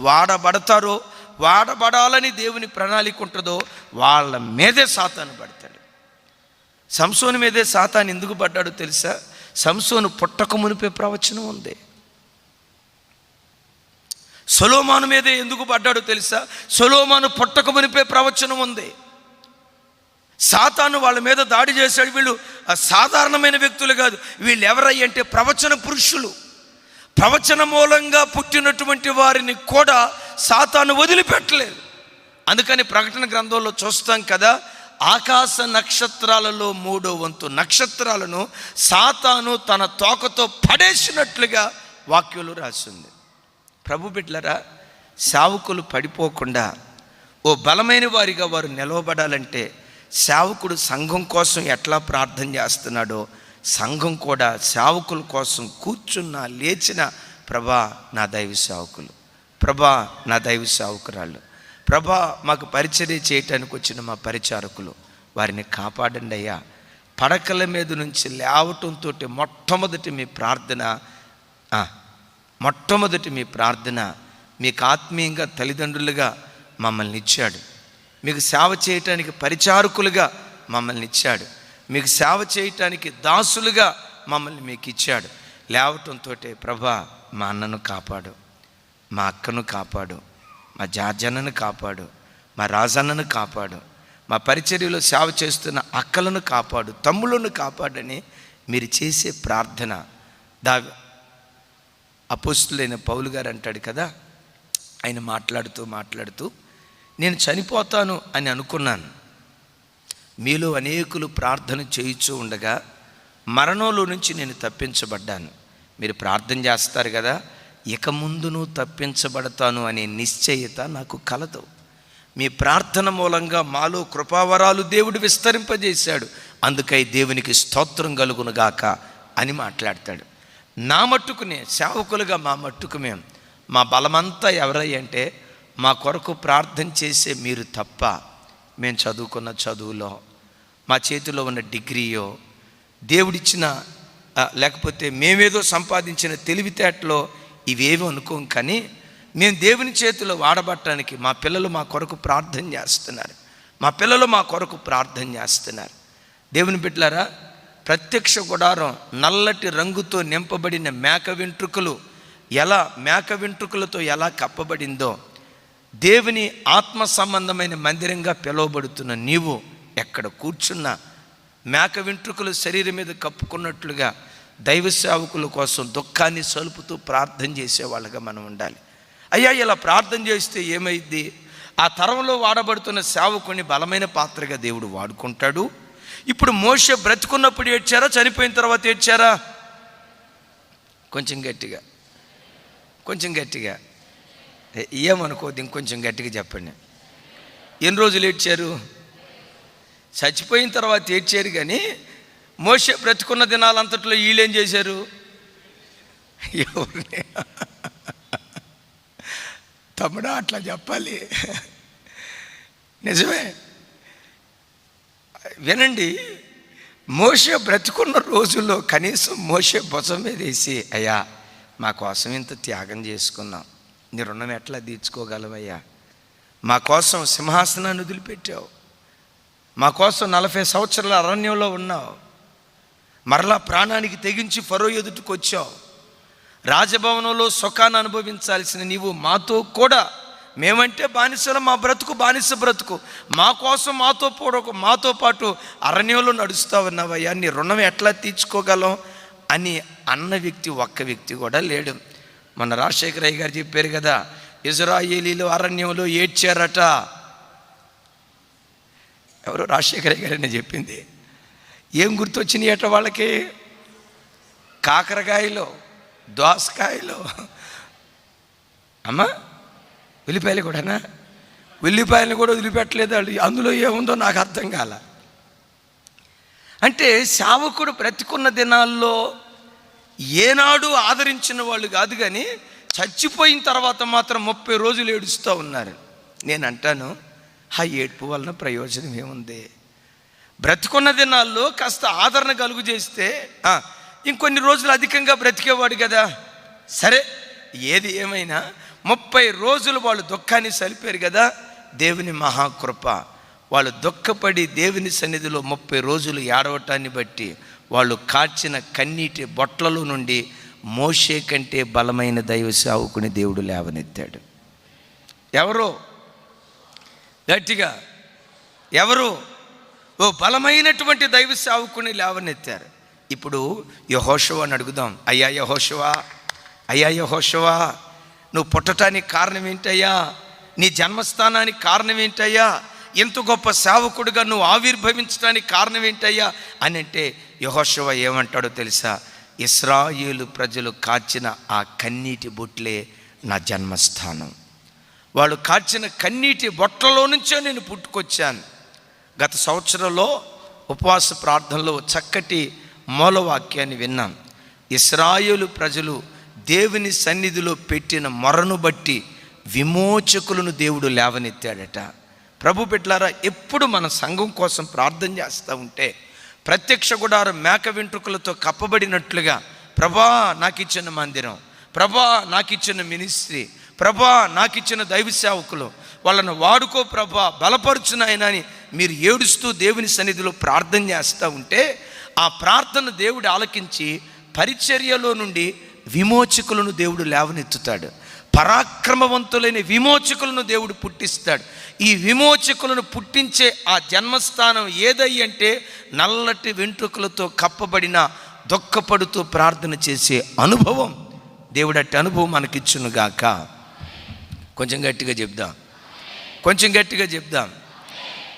వాడబడతారో, వాడబడాలని దేవుని ప్రణాళిక ఉంటుందో వాళ్ళ మీదే సాతాను పడతాడు. సంసోను మీదే సాతాను ఎందుకు పడ్డాడో తెలుసా? సంసోను పుట్టక మునిపే ప్రవచనం ఉంది. సొలొమోను మీదే ఎందుకు పడ్డాడో తెలుసా? సొలొమోను పుట్టక మునిపే ప్రవచనం ఉంది. సాతాను వాళ్ళ మీద దాడి చేశాడు. వీళ్ళు సాధారణమైన వ్యక్తులు కాదు. వీళ్ళు ఎవరయ్యి అంటే ప్రవచన పురుషులు. ప్రవచన మూలంగా పుట్టినటువంటి వారిని కూడా సాతాను వదిలిపెట్టలేదు. అందుకని ప్రకటన గ్రంథంలో చూస్తాం కదా, ఆకాశ నక్షత్రాలలో 3వ వంతు నక్షత్రాలను సాతాను తన తోకతో పడేసినట్లుగా వాక్యంలో రాసింది. ప్రభు బిడ్డలారా, సేవకులు పడిపోకుండా ఓ బలమైన వారిగా వారు నిలవబడాలంటే సేవకుడు సంఘం కోసం ఎట్లా ప్రార్థన చేస్తున్నాడో సంఘం కూడా సేవకుల కోసం కూర్చున్న లేచిన, ప్రభా నా దైవ సేవకులు, ప్రభా నా దైవ సేవకురాళ్ళు, ప్రభా మాకు పరిచర్య చేయటానికి వచ్చిన మా పరిచారకులు, వారిని కాపాడండి అయ్యా. పడకల మీద నుంచి లేవటంతో మొట్టమొదటి మీ ప్రార్థన మీకు ఆత్మీయంగా తల్లిదండ్రులుగా మమ్మల్ని ఇచ్చాడు, మీకు సేవ చేయటానికి పరిచారకులుగా మమ్మల్ని ఇచ్చాడు, మీకు సేవ చేయటానికి దాసులుగా మమ్మల్ని మీకు ఇచ్చాడు. లేవటంతో ప్రభా మా అన్నను కాపాడు, మా అక్కను కాపాడు, మా జార్జన్నను కాపాడు, మా రాజన్నను కాపాడు, మా పరిచర్యలో సేవ చేస్తున్న అక్కలను కాపాడు, తమ్ములను కాపాడని మీరు చేసే ప్రార్థన. అపోస్తులైన పౌలు గారు అంటాడు కదా, ఆయన మాట్లాడుతూ నేను చనిపోతాను అని అనుకున్నాను, మీలో అనేకులు ప్రార్థన చేయించూ ఉండగా మరణంలో నుంచి నేను తప్పించబడ్డాను. మీరు ప్రార్థన చేస్తారు కదా, ఇక ముందును తప్పించబడతాను అనే నిశ్చయత నాకు కలదు. మీ ప్రార్థన మూలంగా మాలో కృపావరాలు దేవుడు విస్తరింపజేశాడు, అందుకై దేవునికి స్తోత్రం కలుగునుగాక అని మాట్లాడతాడు. నా మట్టుకునే సేవకులుగా మా మట్టుకు మా బలమంతా ఎవరయ్యంటే మా కొరకు ప్రార్థన చేసే మీరు తప్ప. మేము చదువుకున్న చదువులో, మా చేతిలో ఉన్న డిగ్రీయో, దేవుడిచ్చిన లేకపోతే మేమేదో సంపాదించిన తెలివితేటలో ఇవేవి అనుకోం, కానీ మేము దేవుని చేతిలో వాడబట్టడానికి మా పిల్లలు మా కొరకు ప్రార్థన చేస్తున్నారు. దేవుని బిడ్డలారా, ప్రత్యక్ష గుడారం నల్లటి రంగుతో నింపబడిన మేక వెంట్రుకలు మేక వెంట్రుకలతో ఎలా కప్పబడిందో, దేవుని ఆత్మ సంబంధమైన మందిరంగా పిలువబడుతున్న నీవు ఎక్కడ కూర్చున్నా మేక వెంట్రుకలు శరీరం మీద కప్పుకున్నట్లుగా దైవ సేవకుల కోసం దుఃఖాన్ని సలుపుతూ ప్రార్థన చేసేవాళ్ళగా మనం ఉండాలి. అయ్యా, ఇలా ప్రార్థన చేస్తే ఏమైంది? ఆ తరంలో వాడబడుతున్న సేవకుని బలమైన పాత్రగా దేవుడు వాడుకుంటాడు. ఇప్పుడు మోషే బ్రతుకున్నప్పుడు ఏడ్చారా, చనిపోయిన తర్వాత ఏడ్చారా? కొంచెం గట్టిగా ఏమనుకోద్దు, ఇంకొంచెం గట్టిగా చెప్పండి. ఎన్ని రోజులు ఏడ్చారు? చచ్చిపోయిన తర్వాత ఏడ్చారు, కానీ మోషే బ్రతుకున్న దినాలంతట్లో వీళ్ళేం చేశారు? ఎవరిని తమ్ముడా అట్లా చెప్పాలి, నిజమే. వినండి, మోషే బ్రతుకున్న రోజుల్లో కనీసం మోషే భుజం మీద వేసి, అయ్యా మా కోసం ఇంత త్యాగం చేసుకున్నాం, నీ రుణం ఎట్లా తీర్చుకోగలవయ్యా? మా కోసం సింహాసనాన్ని వదిలిపెట్టావు, మా కోసం 40 సంవత్సరాల అరణ్యంలో ఉన్నావు, మరలా ప్రాణానికి తెగించి ఫరో ఎదుటికి వచ్చావు, రాజభవనంలో సుఖాన్ని అనుభవించాల్సిన నీవు మాతో కూడా, మేమంటే బానిసలు, మా బ్రతుకు బానిస బ్రతుకు, మా కోసం మాతో పాటు అరణ్యంలో నడుస్తూ ఉన్నావయ్యా, నీ రుణం ఎట్లా తీర్చుకోగలం అని అన్న వ్యక్తి ఒక్క వ్యక్తి కూడా లేడు. మన రాజశేఖర అయ్య గారు చెప్పారు కదా, ఇజ్రాయేలీలు అరణ్యంలో ఏడ్చారట. ఎవరు? రాజశేఖర అయ్య గారని చెప్పింది. ఏం గుర్తొచ్చినాయి అట వాళ్ళకి? కాకరకాయలు, దోసకాయలు, అమ్మా ఉల్లిపాయలు కూడానా? ఉల్లిపాయలు కూడా వదిలిపెట్టలేదు వాళ్ళు. అందులో ఏముందో నాకు అర్థం కాల. అంటే సేవకుడు బ్రతికున్న దినాల్లో ఏనాడు ఆదరించిన వాళ్ళు కాదు, కానీ చచ్చిపోయిన తర్వాత మాత్రం 30 రోజులు ఏడుస్తూ ఉన్నారు. నేను అంటాను, ఆ ఏడుపు వలన ప్రయోజనం ఏముంది? బ్రతికున్న దినాల్లో కాస్త ఆదరణ కలుగు చేస్తే ఇంకొన్ని రోజులు అధికంగా బ్రతికేవాడు కదా. సరే, ఏది ఏమైనా 30 రోజులు వాళ్ళు దుఃఖాన్ని సలిపారు కదా, దేవుని మహాకృప. వాళ్ళు దుఃఖపడి దేవుని సన్నిధిలో 30 రోజులు ఏడవటాన్ని బట్టి వాళ్ళు కార్చిన కన్నీటి బొట్లలో నుండి మోషే కంటే బలమైన దైవ సేవకుని దేవుడు లేవనెత్తాడు. ఎవరు? గట్టిగా ఎవరు? ఓ బలమైనటువంటి దైవ సేవకుని లేవనెత్తారు. ఇప్పుడు యెహోషువని అడుగుదాం. అయ్యా యెహోషువా, నువ్వు పుట్టడానికి కారణం ఏంటయ్యా? నీ జన్మస్థానానికి కారణం ఏంటయ్యా? ఇంత గొప్ప సేవకుడిగా నువ్వు ఆవిర్భవించడానికి కారణం ఏంటయ్యా అని అంటే యెహోషువ ఏమంటాడో తెలుసా? ఇశ్రాయేలు ప్రజలు కాచిన ఆ కన్నీటి బొట్లే నా జన్మస్థానం. వాళ్ళు కాచిన కన్నీటి బొట్లలో నుంచే నేను పుట్టుకొచ్చాను. గత సంవత్సరంలో ఉపవాస ప్రార్థనలో చక్కటి మూలవాక్యాన్ని విన్నాం. ఇశ్రాయేలు ప్రజలు దేవుని సన్నిధిలో పెట్టిన మొరను బట్టి విమోచకులను దేవుడు లేవనెత్తాడట. ప్రభు బిడ్డలారా, ఎప్పుడు మన సంఘం కోసం ప్రార్థన చేస్తూ ఉంటే ప్రత్యక్ష గుడారం మేక వెంట్రుకలతో కప్పబడినట్లుగా, ప్రభా నాకు ఇచ్చిన మందిరం, ప్రభా నాకు ఇచ్చిన మినిస్ట్రీ, ప్రభా నాకు ఇచ్చిన దైవ సేవకులు, వాళ్ళను వాడుకో ప్రభా, బలపరుచు నాయనా అని మీరు ఏడుస్తూ దేవుని సన్నిధిలో ప్రార్థన చేస్తూ ఉంటే ఆ ప్రార్థన దేవుడు ఆలకించి పరిచర్యలో నుండి విమోచకులను దేవుడు లేవనెత్తుతాడు. పరాక్రమవంతులైన విమోచకులను దేవుడు పుట్టిస్తాడు. ఈ విమోచకులను పుట్టించే ఆ జన్మస్థానం ఏదై అంటే నల్లటి వెంట్రుకలతో కప్పబడిన దుఃఖపడుతూ ప్రార్థన చేసే అనుభవం. దేవుడు అట్టి అనుభవం మనకిచ్చునుగాక. కొంచెం గట్టిగా చెప్దాం, కొంచెం గట్టిగా చెప్దాం.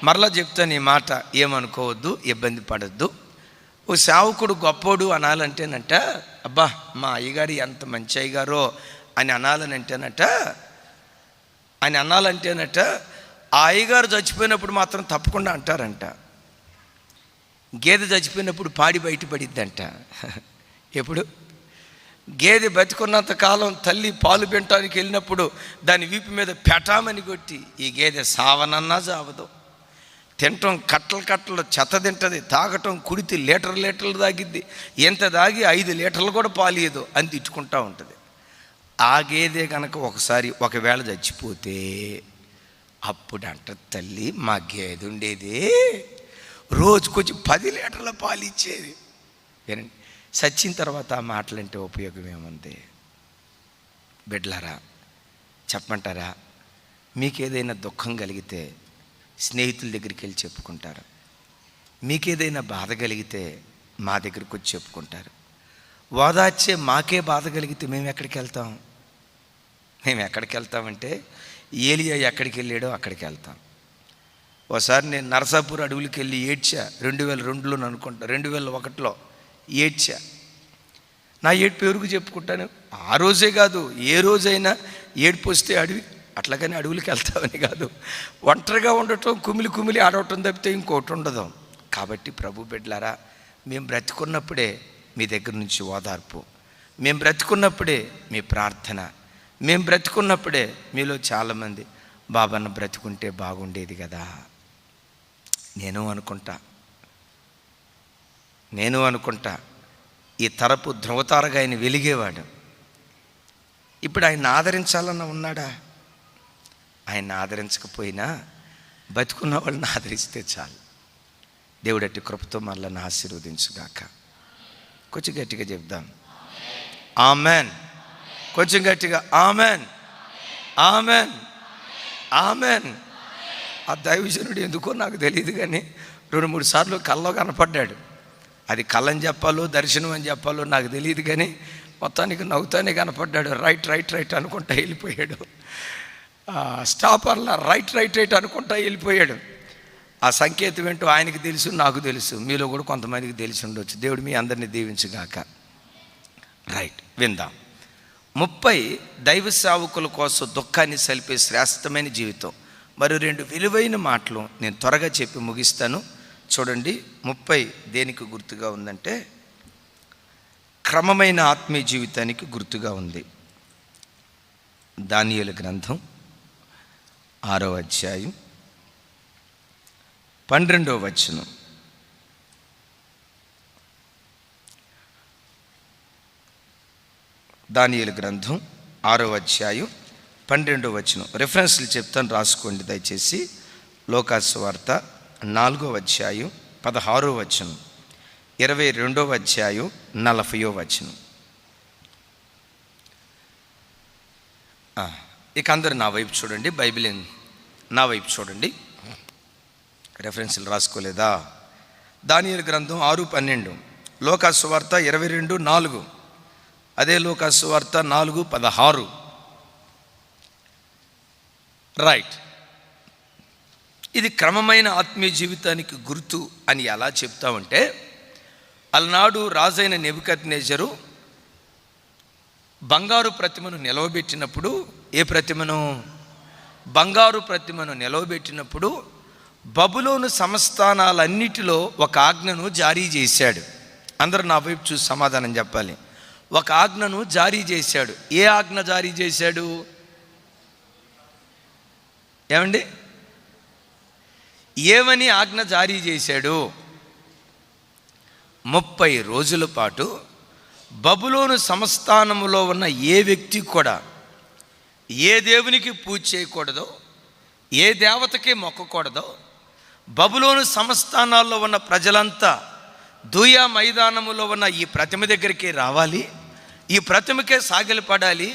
మరలా చెప్తాను ఈ మాట, ఏమనుకోవద్దు, ఇబ్బంది పడద్దు. ఓ సేవకుడు గొప్పోడు అనాలంటేనట, అబ్బా మా అయ్యగారు ఎంత మంచి అయ్యగారో అని అనాలంటేనట ఆ అయ్యగారు చచ్చిపోయినప్పుడు మాత్రం తప్పకుండా అంటారంట, గేదె చచ్చిపోయినప్పుడు పాడి బయటపడిద్దంట. ఎప్పుడు? గేదె బతికున్నంత కాలం తల్లి పాలు పెంటానికి వెళ్ళినప్పుడు దాని వీపు మీద పెటామని కొట్టి, ఈ గేదె సావనన్నా చావదు, తినటం కట్టలు చెత్త తింటుంది, తాగటం కుడితి లీటర్లు తాగిద్ది, ఎంత తాగి 5 లీటర్లు కూడా పాలియదు అని తిట్టుకుంటూ ఉంటుంది. ఆ గేదె కనుక ఒకవేళ చచ్చిపోతే అప్పుడు అంట తల్లి, మా గేదె ఉండేది రోజుకొచ్చి 10 లీటర్ల పాలు ఇచ్చేది. వినండి, చచ్చిన తర్వాత ఆ మాటలంటే ఉపయోగం ఏముంది? బిడ్డలారా, చెప్పమంటారా? మీకేదైనా దుఃఖం కలిగితే స్నేహితుల దగ్గరికి వెళ్ళి చెప్పుకుంటారు. మీకేదైనా బాధ కలిగితే మా దగ్గరికి వచ్చి చెప్పుకుంటారు. ఓదార్చే మాకే బాధ కలిగితే మేము ఎక్కడికి వెళ్తాం? మేము ఎక్కడికి వెళ్తామంటే ఏలియా ఎక్కడికి వెళ్ళాడో అక్కడికి వెళ్తాం. ఒకసారి నేను నరసాపూర్ అడవులకి వెళ్ళి ఏడ్చా. 2002లో అనుకుంటా, 2001లో ఏడ్చా. నా ఏడ్పు ఎవరికి చెప్పుకుంటాను? ఆ రోజే కాదు, ఏ రోజైనా ఏడ్పు వస్తే అట్లాగని అడవులకి వెళ్తామని కాదు, ఒంటరిగా ఉండటం, కుమిలి ఆడవటం తప్పితే ఇంకోటి ఉండదు. కాబట్టి ప్రభు బిడ్డలారా, మేము బ్రతికున్నప్పుడే మీ దగ్గర నుంచి ఓదార్పు, మేము బ్రతికున్నప్పుడే మీ ప్రార్థన, మేము బ్రతికున్నప్పుడే మీలో చాలామంది బాబాన్న బ్రతికుంటే బాగుండేది కదా. నేను అనుకుంటా ఈ తరపు ధ్రువతారగా ఆయన వెలిగేవాడు. ఇప్పుడు ఆయన ఆదరించాలన్న ఉన్నాడా? ఆయన ఆదరించకపోయినా బతుకున్న వాళ్ళని ఆదరిస్తే చాలు. దేవుడు అట్టి కృపతో మనల్ని ఆశీర్వదించుగాక. కొంచెం గట్టిగా చెప్దాం ఆమెన్. కొంచెం గట్టిగా ఆమెన్, ఆమెన్, ఆమెన్. ఆ దైవజనుడు ఎందుకో నాకు తెలియదు కానీ 2-3 సార్లు కల్లో కనపడ్డాడు. అది కళ్ళని చెప్పాలో దర్శనం అని చెప్పాలో నాకు తెలియదు కానీ మొత్తానికి నవ్వుతానే కనపడ్డాడు. రైట్ అనుకుంటా వెళ్ళిపోయాడు. స్టాప్ అలా రైట్ అనుకుంటా వెళ్ళిపోయాడు. ఆ సంకేతం ఏంటో ఆయనకి తెలుసు, నాకు తెలుసు, మీలో కూడా కొంతమందికి తెలిసి ఉండొచ్చు. దేవుడు మీ అందరినీ దీవించుగాక. రైట్, విందాం. 30 దైవ సేవకుల కోసం దుఃఖాన్ని సలిపే శ్రేష్టమైన జీవితం. మరి 2 విలువైన మాటలు నేను త్వరగా చెప్పి ముగిస్తాను. చూడండి, 30 దేనికి గుర్తుగా ఉందంటే క్రమమైన ఆత్మీయ జీవితానికి గుర్తుగా ఉంది. దానియేలు గ్రంథం 6వ అధ్యాయం 12వ వచనం. దానియేలు గ్రంథం 6వ అధ్యాయం 12వ వచనం. రెఫరెన్స్లు చెప్తాను, రాసుకోండి దయచేసి. లోకాసు వార్త 4వ అధ్యాయం 16వ వచనం, 22వ అధ్యాయం 40వ వచనం. ఇక అందరూ నా వైపు చూడండి, బైబిల్ నా వైపు చూడండి. రెఫరెన్స్లు రాసుకోలేదా? దానియేలు గ్రంథం 6:12, లోకాసు వార్త 22:4, అదే లోకాసు వార్త 4:16. రైట్, ఇది క్రమమైన ఆత్మీయ జీవితానికి గుర్తు అని ఎలా చెప్తామంటే, అలనాడు రాజైన నెబుకద్నెజరు బంగారు ప్రతిమను నిలవబెట్టినప్పుడు, ఏ ప్రతిమను? బంగారు ప్రతిమను నిలవబెట్టినప్పుడు బబులోను సంస్థానాలన్నిటిలో ఒక ఆజ్ఞను జారీ చేశాడు. అందరూ నా వైపు చూసి సమాధానం చెప్పాలి. ఒక ఆజ్ఞను జారీ చేశాడు. ఏ ఆజ్ఞ జారీ చేశాడు? ఏమండి? ఏమని ఆజ్ఞ జారీ చేశాడు? 30 రోజుల పాటు బబులోను సంస్థానములో ఉన్న ఏ వ్యక్తి కూడా ఏ దేవునికి పూజ చేయకూడదో, ఏ దేవతకి మొక్కకూడదో, బబులోను సంస్థానాల్లో ఉన్న ప్రజలంతా దూయా మైదానములో ఉన్న ఈ ప్రతిమ దగ్గరికి రావాలి, ఈ ప్రతిమకే సాగిలపడాలి.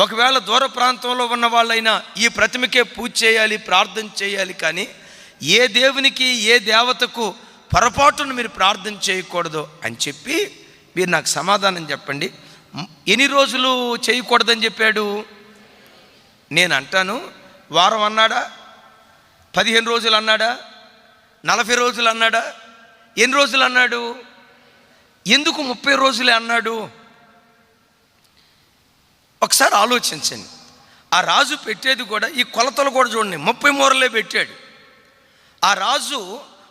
ఒకవేళ దూర ప్రాంతంలో ఉన్న వాళ్ళైనా ఈ ప్రతిమకే పూజ చేయాలి, ప్రార్థన చేయాలి. కానీ ఏ దేవునికి ఏ దేవతకు పొరపాటును మీరు ప్రార్థన చేయకూడదు అని చెప్పి, మీరు నాకు సమాధానం చెప్పండి. ఎన్ని రోజులు చేయకూడదని చెప్పాడు? నేను అంటాను, వారం అన్నాడా? 15 రోజులు అన్నాడా? 40 రోజులు అన్నాడా? ఎన్ని రోజులు అన్నాడు? ఎందుకు 30 రోజులే అన్నాడు? ఒకసారి ఆలోచించండి. ఆ రాజు పెట్టేది కూడా, ఈ కొలతలు కూడా చూడండి, 30 మూరలే పెట్టాడు. ఆ రాజు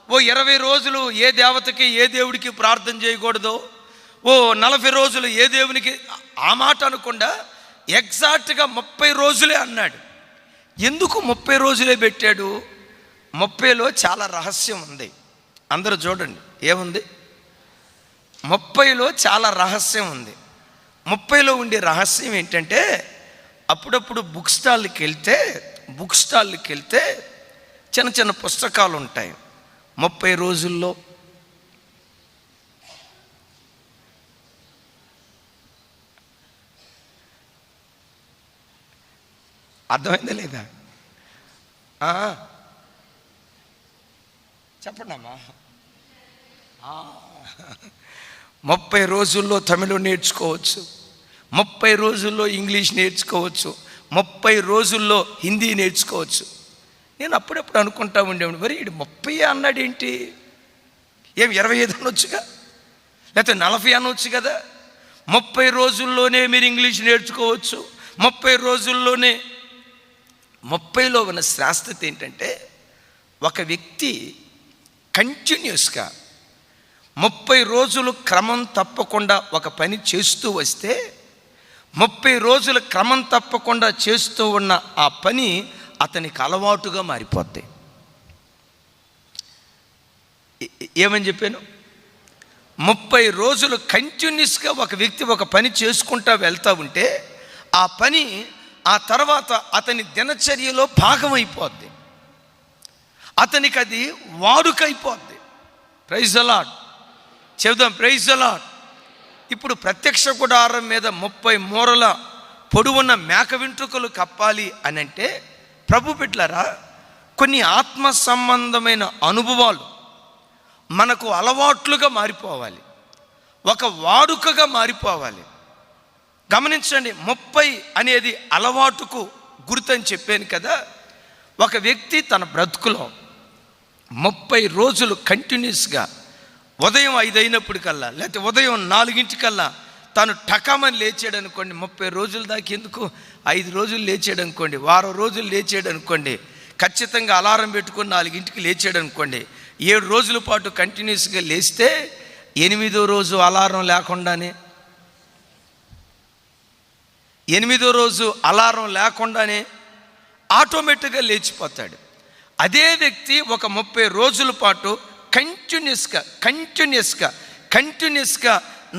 20 రోజులు ఏ దేవతకి ఏ దేవుడికి ప్రార్థన చేయకూడదు, 40 రోజులు ఏ దేవునికి, ఆ మాట అనకుండా ఎగ్జాక్ట్గా 30 రోజులే అన్నాడు. ఎందుకు 30 రోజులే పెట్టాడు? 30లో చాలా రహస్యం ఉంది. అందరూ చూడండి, ఏముంది? 30లో చాలా రహస్యం ఉంది. 30లో ఉండే రహస్యం ఏంటంటే, అప్పుడప్పుడు బుక్ స్టాల్కి వెళ్తే చిన్న చిన్న పుస్తకాలు ఉంటాయి. 30 రోజుల్లో అర్థమైందా లేదా? చెప్పండి అమ్మా. 30 రోజుల్లో తమిళం నేర్చుకోవచ్చు, 30 రోజుల్లో ఇంగ్లీష్ నేర్చుకోవచ్చు, 30 రోజుల్లో హిందీ నేర్చుకోవచ్చు. నేను అప్పుడప్పుడు అనుకుంటా ఉండేవాడు, మరి ఇది 30 అన్నాడు ఏంటి? ఏం 25 అనొచ్చుగా, లేకపోతే 40 అనొచ్చు కదా. 30 రోజుల్లోనే మీరు ఇంగ్లీష్ నేర్చుకోవచ్చు, 30 రోజుల్లోనే. 30లో ఉన్న శాస్త్రత ఏంటంటే, ఒక వ్యక్తి కంటిన్యూస్గా 30 రోజులు క్రమం తప్పకుండా ఒక పని చేస్తూ వస్తే, 30 రోజులు క్రమం తప్పకుండా చేస్తూ ఉన్న ఆ పని అతనికి అలవాటుగా మారిపోద్ది. ఏమని చెప్పాను? 30 రోజులు కంటిన్యూస్గా ఒక వ్యక్తి ఒక పని చేసుకుంటూ వెళ్తూ ఉంటే, ఆ పని ఆ తర్వాత అతని దినచర్యలో భాగమైపోద్ది, అతనికి అది వాడుకైపోద్ది. Praise the Lord. చెబుదాం, ప్రైజ్ ది లార్డ్. ఇప్పుడు ప్రత్యక్ష గుడారం మీద 30 మూరల పొడవున్న మేక వెంట్రుకలు కప్పాలి అని అంటే, ప్రభు బిడ్డలారా, కొన్ని ఆత్మ సంబంధమైన అనుభవాలు మనకు అలవాట్లుగా మారిపోవాలి, ఒక వాడుకగా మారిపోవాలి. గమనించండి, 30 అనేది అలవాటుకు గుర్తని చెప్పాను కదా. ఒక వ్యక్తి తన బ్రతుకులో 30 రోజులు కంటిన్యూస్గా ఉదయం 5 అయినప్పటికల్లా, లేకపోతే ఉదయం 4 తను టకామని లేచాడు అనుకోండి, 30 రోజుల దాకా ఎందుకు, 5 రోజులు లేచాడు అనుకోండి, వారం రోజులు లేచాడు అనుకోండి, ఖచ్చితంగా అలారం పెట్టుకొని 4 లేచాడు అనుకోండి, 7 రోజుల పాటు కంటిన్యూస్గా లేస్తే 8వ రోజు అలారం లేకుండానే, 8వ రోజు అలారం లేకుండానే ఆటోమేటిక్గా లేచిపోతాడు. అదే వ్యక్తి ఒక 30 రోజుల పాటు కంటిన్యూస్గా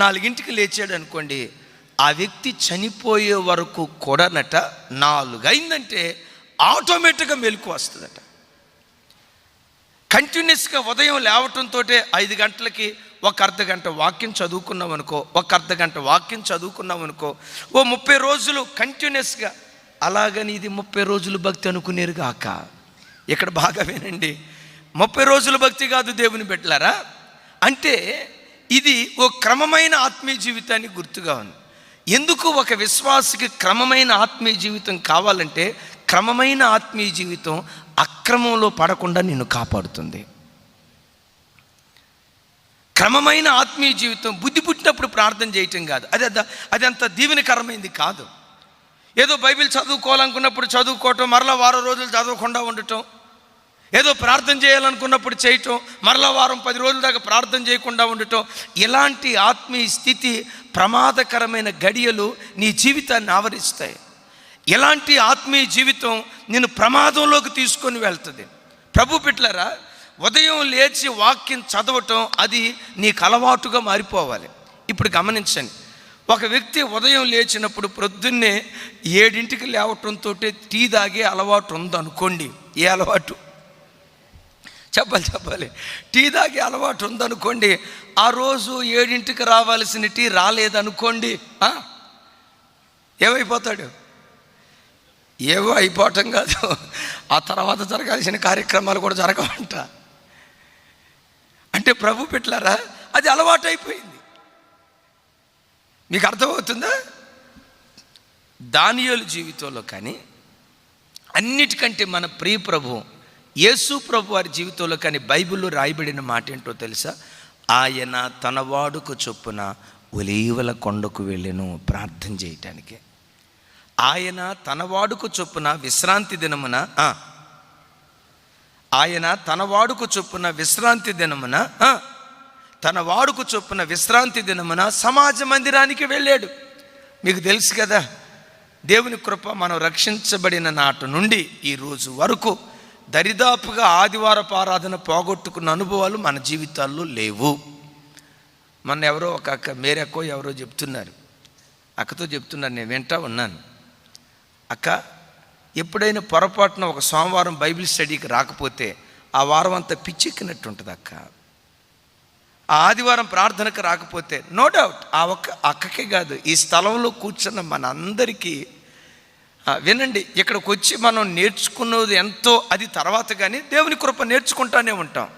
4 లేచాడు అనుకోండి, ఆ వ్యక్తి చనిపోయే వరకు కూడానట 4 అయిందంటే ఆటోమేటిక్గా మెలకు వస్తుందట. కంటిన్యూస్గా ఉదయం లేవటంతో 5 గంటలకి ఒక అర్ధగంట వాక్యం చదువుకున్నాం అనుకో, 30 రోజులు కంటిన్యూస్గా. అలాగని ఇది 30 రోజులు భక్తి అనుకునేరు గాక. ఇక్కడ బాగా వినండి, 30 రోజుల భక్తి కాదు దేవుని బిడ్డలారా. అంటే ఇది ఓ క్రమమైన ఆత్మీయ జీవితానికి గుర్తుగా ఉంది. ఎందుకు ఒక విశ్వాసికి క్రమమైన ఆత్మీయ జీవితం కావాలంటే, క్రమమైన ఆత్మీయ జీవితం అక్రమంలో పడకుండా నిన్ను కాపాడుతుంది. క్రమమైన ఆత్మీయ జీవితం బుద్ధి పుట్టినప్పుడు ప్రార్థన చేయటం కాదు, అది అంత దీవెనకరమైంది కాదు. ఏదో బైబిల్ చదువుకోవాలనుకున్నప్పుడు చదువుకోవటం, మరలా వారం రోజులు చదవకుండా ఉండటం, ఏదో ప్రార్థన చేయాలనుకున్నప్పుడు చేయటం, మరలా వారం 10 రోజుల దాకా ప్రార్థన చేయకుండా ఉండటం, ఇలాంటి ఆత్మీయ స్థితి ప్రమాదకరమైన గడియలు నీ జీవితాన్ని ఆవరిస్తాయి. ఇలాంటి ఆత్మీయ జీవితం నిన్ను ప్రమాదంలోకి తీసుకొని వెళ్తుంది. ప్రభు బిడ్డలారా, ఉదయం లేచి వాక్యం చదవటం అది నీకు అలవాటుగా మారిపోవాలి. ఇప్పుడు గమనించండి, ఒక వ్యక్తి ఉదయం లేచినప్పుడు ప్రొద్దున్నే 7ంటికి లేవటంతో టీ తాగే అలవాటు ఉందనుకోండి. ఏ అలవాటు? చెప్పాలి. టీ తాగే అలవాటు ఉందనుకోండి. ఆ రోజు 7ంటికి రావాల్సిన టీ రాలేదనుకోండి, ఏమైపోతాడు? ఏవో అయిపోవటం కాదు, ఆ తర్వాత జరగాల్సిన కార్యక్రమాలు కూడా జరగవంట. అంటే ప్రభు బిడ్డలారా, అది అలవాటు అయిపోయింది. మీకు అర్థమవుతుందా? దానియేలు జీవితంలో కానీ, అన్నిటికంటే మన ప్రియ ప్రభు యేసు ప్రభు వారి జీవితంలో కానీ బైబిల్లో రాయబడిన మాట ఏంటో తెలుసా? ఆయన తన వాడుకు చొప్పున ఒలీవల కొండకు వెళ్ళెను ప్రార్థన చేయటానికి. ఆయన తన వాడుకు చొప్పున విశ్రాంతి దినమున విశ్రాంతి దినమున సమాజ మందిరానికి వెళ్ళాడు. మీకు తెలుసు కదా, దేవుని కృప మనం రక్షించబడిన నాటి నుండి ఈ రోజు వరకు దరిదాపుగా ఆదివారపు ఆరాధన పోగొట్టుకున్న అనుభవాలు మన జీవితాల్లో లేవు. మొన్న ఎవరో ఒక అక్క, మేరక్కో ఎవరో చెప్తున్నారు, అక్కతో చెప్తున్నారు, నేను వింటా ఉన్నాను. అక్క, ఎప్పుడైనా పొరపాటున ఒక సోమవారం బైబిల్ స్టడీకి రాకపోతే ఆ వారం అంతా పిచ్చెక్కినట్టు ఉంటుంది అక్క. ఆ ఆదివారం ప్రార్థనకు రాకపోతే నో డౌట్ ఆ ఒక్క అక్కకే కాదు, ఈ స్థలంలో కూర్చున్న మనందరికీ వినండి, ఇక్కడికి వచ్చి మనం నేర్చుకున్నది ఎంతో, అది తర్వాత కానీ దేవుని కృప నేర్చుకుంటానే ఉంటాం.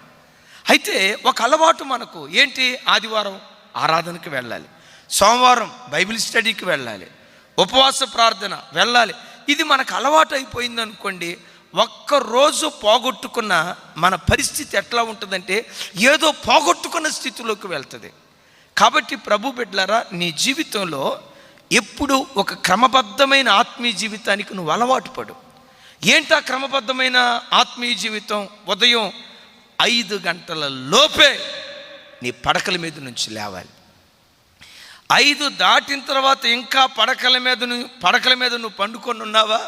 అయితే ఒక అలవాటు మనకు ఏంటి? ఆదివారం ఆరాధనకి వెళ్ళాలి, సోమవారం బైబిల్ స్టడీకి వెళ్ళాలి, ఉపవాస ప్రార్థన వెళ్ళాలి. ఇది మనకు అలవాటు అయిపోయింది అనుకోండి, ఒక్కరోజు పోగొట్టుకున్న మన పరిస్థితి ఎట్లా ఉంటుందంటే ఏదో పోగొట్టుకున్న స్థితిలోకి వెళ్తుంది. కాబట్టి ప్రభు బిడ్డలారా, నీ జీవితంలో ఎప్పుడు ఒక క్రమబద్ధమైన ఆత్మీయ జీవితానికి నువ్వు అలవాటు పడు. ఏంటా క్రమబద్ధమైన ఆత్మీయ జీవితం? ఉదయం 5 గంటల లోపే నీ పడకల మీద నుంచి లేవాలి. 5 దాటిన తర్వాత ఇంకా పడకల మీద నువ్వు పండుకొని ఉన్నావా?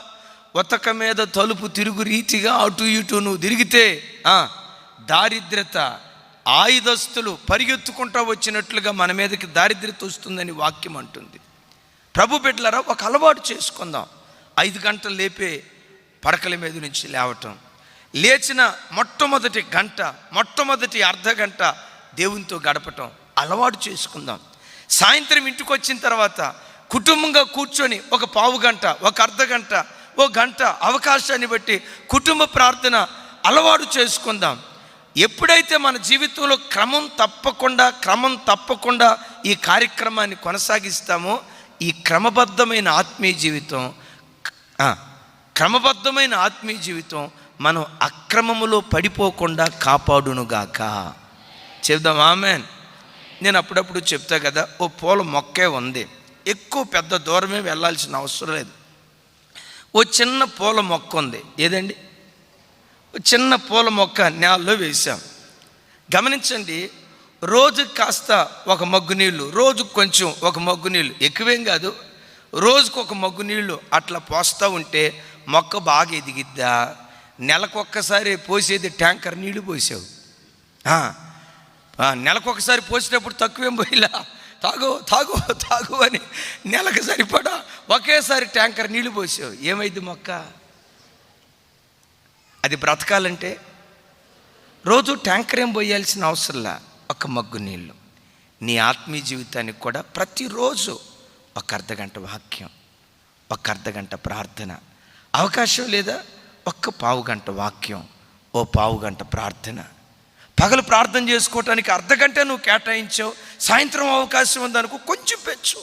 ఉతక మీద తలుపు తిరుగు రీతిగా అటు ఇటు నువ్వు తిరిగితే దారిద్రత, ఆయుధస్తులు పరిగెత్తుకుంటూ వచ్చినట్లుగా మన మీదకి దారిద్రత వస్తుందని వాక్యం అంటుంది. ప్రభు బిడ్డలారా, ఒక అలవాటు చేసుకుందాం. 5 గంటలు లేపే పడకల మీద నుంచి లేవటం, లేచిన మొట్టమొదటి అర్ధ గంట దేవునితో గడపటం అలవాటు చేసుకుందాం. సాయంత్రం ఇంటికి వచ్చిన తర్వాత కుటుంబంగా కూర్చొని ఒక పావు గంట, ఒక అర్ధ గంట, ఓ గంట అవకాశాన్ని బట్టి కుటుంబ ప్రార్థన అలవాటు చేసుకుందాం. ఎప్పుడైతే మన జీవితంలో క్రమం తప్పకుండా ఈ కార్యక్రమాన్ని కొనసాగిస్తామో, ఈ క్రమబద్ధమైన ఆత్మీయ జీవితం మనం అక్రమములో పడిపోకుండా కాపాడునుగాక. చెప్దాం ఆమేన్. నేను అప్పుడప్పుడు చెప్తా కదా, ఓ పూల మొక్కే ఉంది, ఎక్కువ పెద్ద దూరమే వెళ్ళాల్సిన అవసరం లేదు. ఓ చిన్న పూల మొక్క ఉంది, ఏదండి, ఓ చిన్న పూల మొక్క నేలలో వేసాం. గమనించండి, రోజుకి కాస్త ఒక మగ్గు నీళ్ళు, రోజుకు కొంచెం ఒక మగ్గు నీళ్ళు, ఎక్కువేం కాదు, రోజుకు ఒక మగ్గు నీళ్ళు అట్లా పోస్తూ ఉంటే మొక్క బాగా ఎదిగిద్దా? నెలకొక్కసారి పోసేది ట్యాంకర్ నీళ్ళు పోసావు, నెలకొకసారి పోసేటప్పుడు తక్కువేం పోయిలా, తాగు అని నెలకు సరిపడా ఒకేసారి ట్యాంకర్ నీళ్ళు పోసావు, ఏమైంది మొక్క? అది బ్రతకాలంటే రోజు ట్యాంకర్ ఏం పోయాల్సిన అవసరంలా, ఒక మగ్గు నీళ్ళు. నీ ఆత్మీయ జీవితానికి కూడా ప్రతిరోజు ఒక అర్ధగంట వాక్యం, ఒక అర్ధగంట ప్రార్థన, అవకాశం లేదా ఒక్క పావు గంట వాక్యం, ఓ పావు గంట ప్రార్థన. పగలు ప్రార్థన చేసుకోవటానికి అర్ధగంట నువ్వు కేటాయించావు, సాయంత్రం అవకాశం ఉందనుకో కొంచెం పెంచు,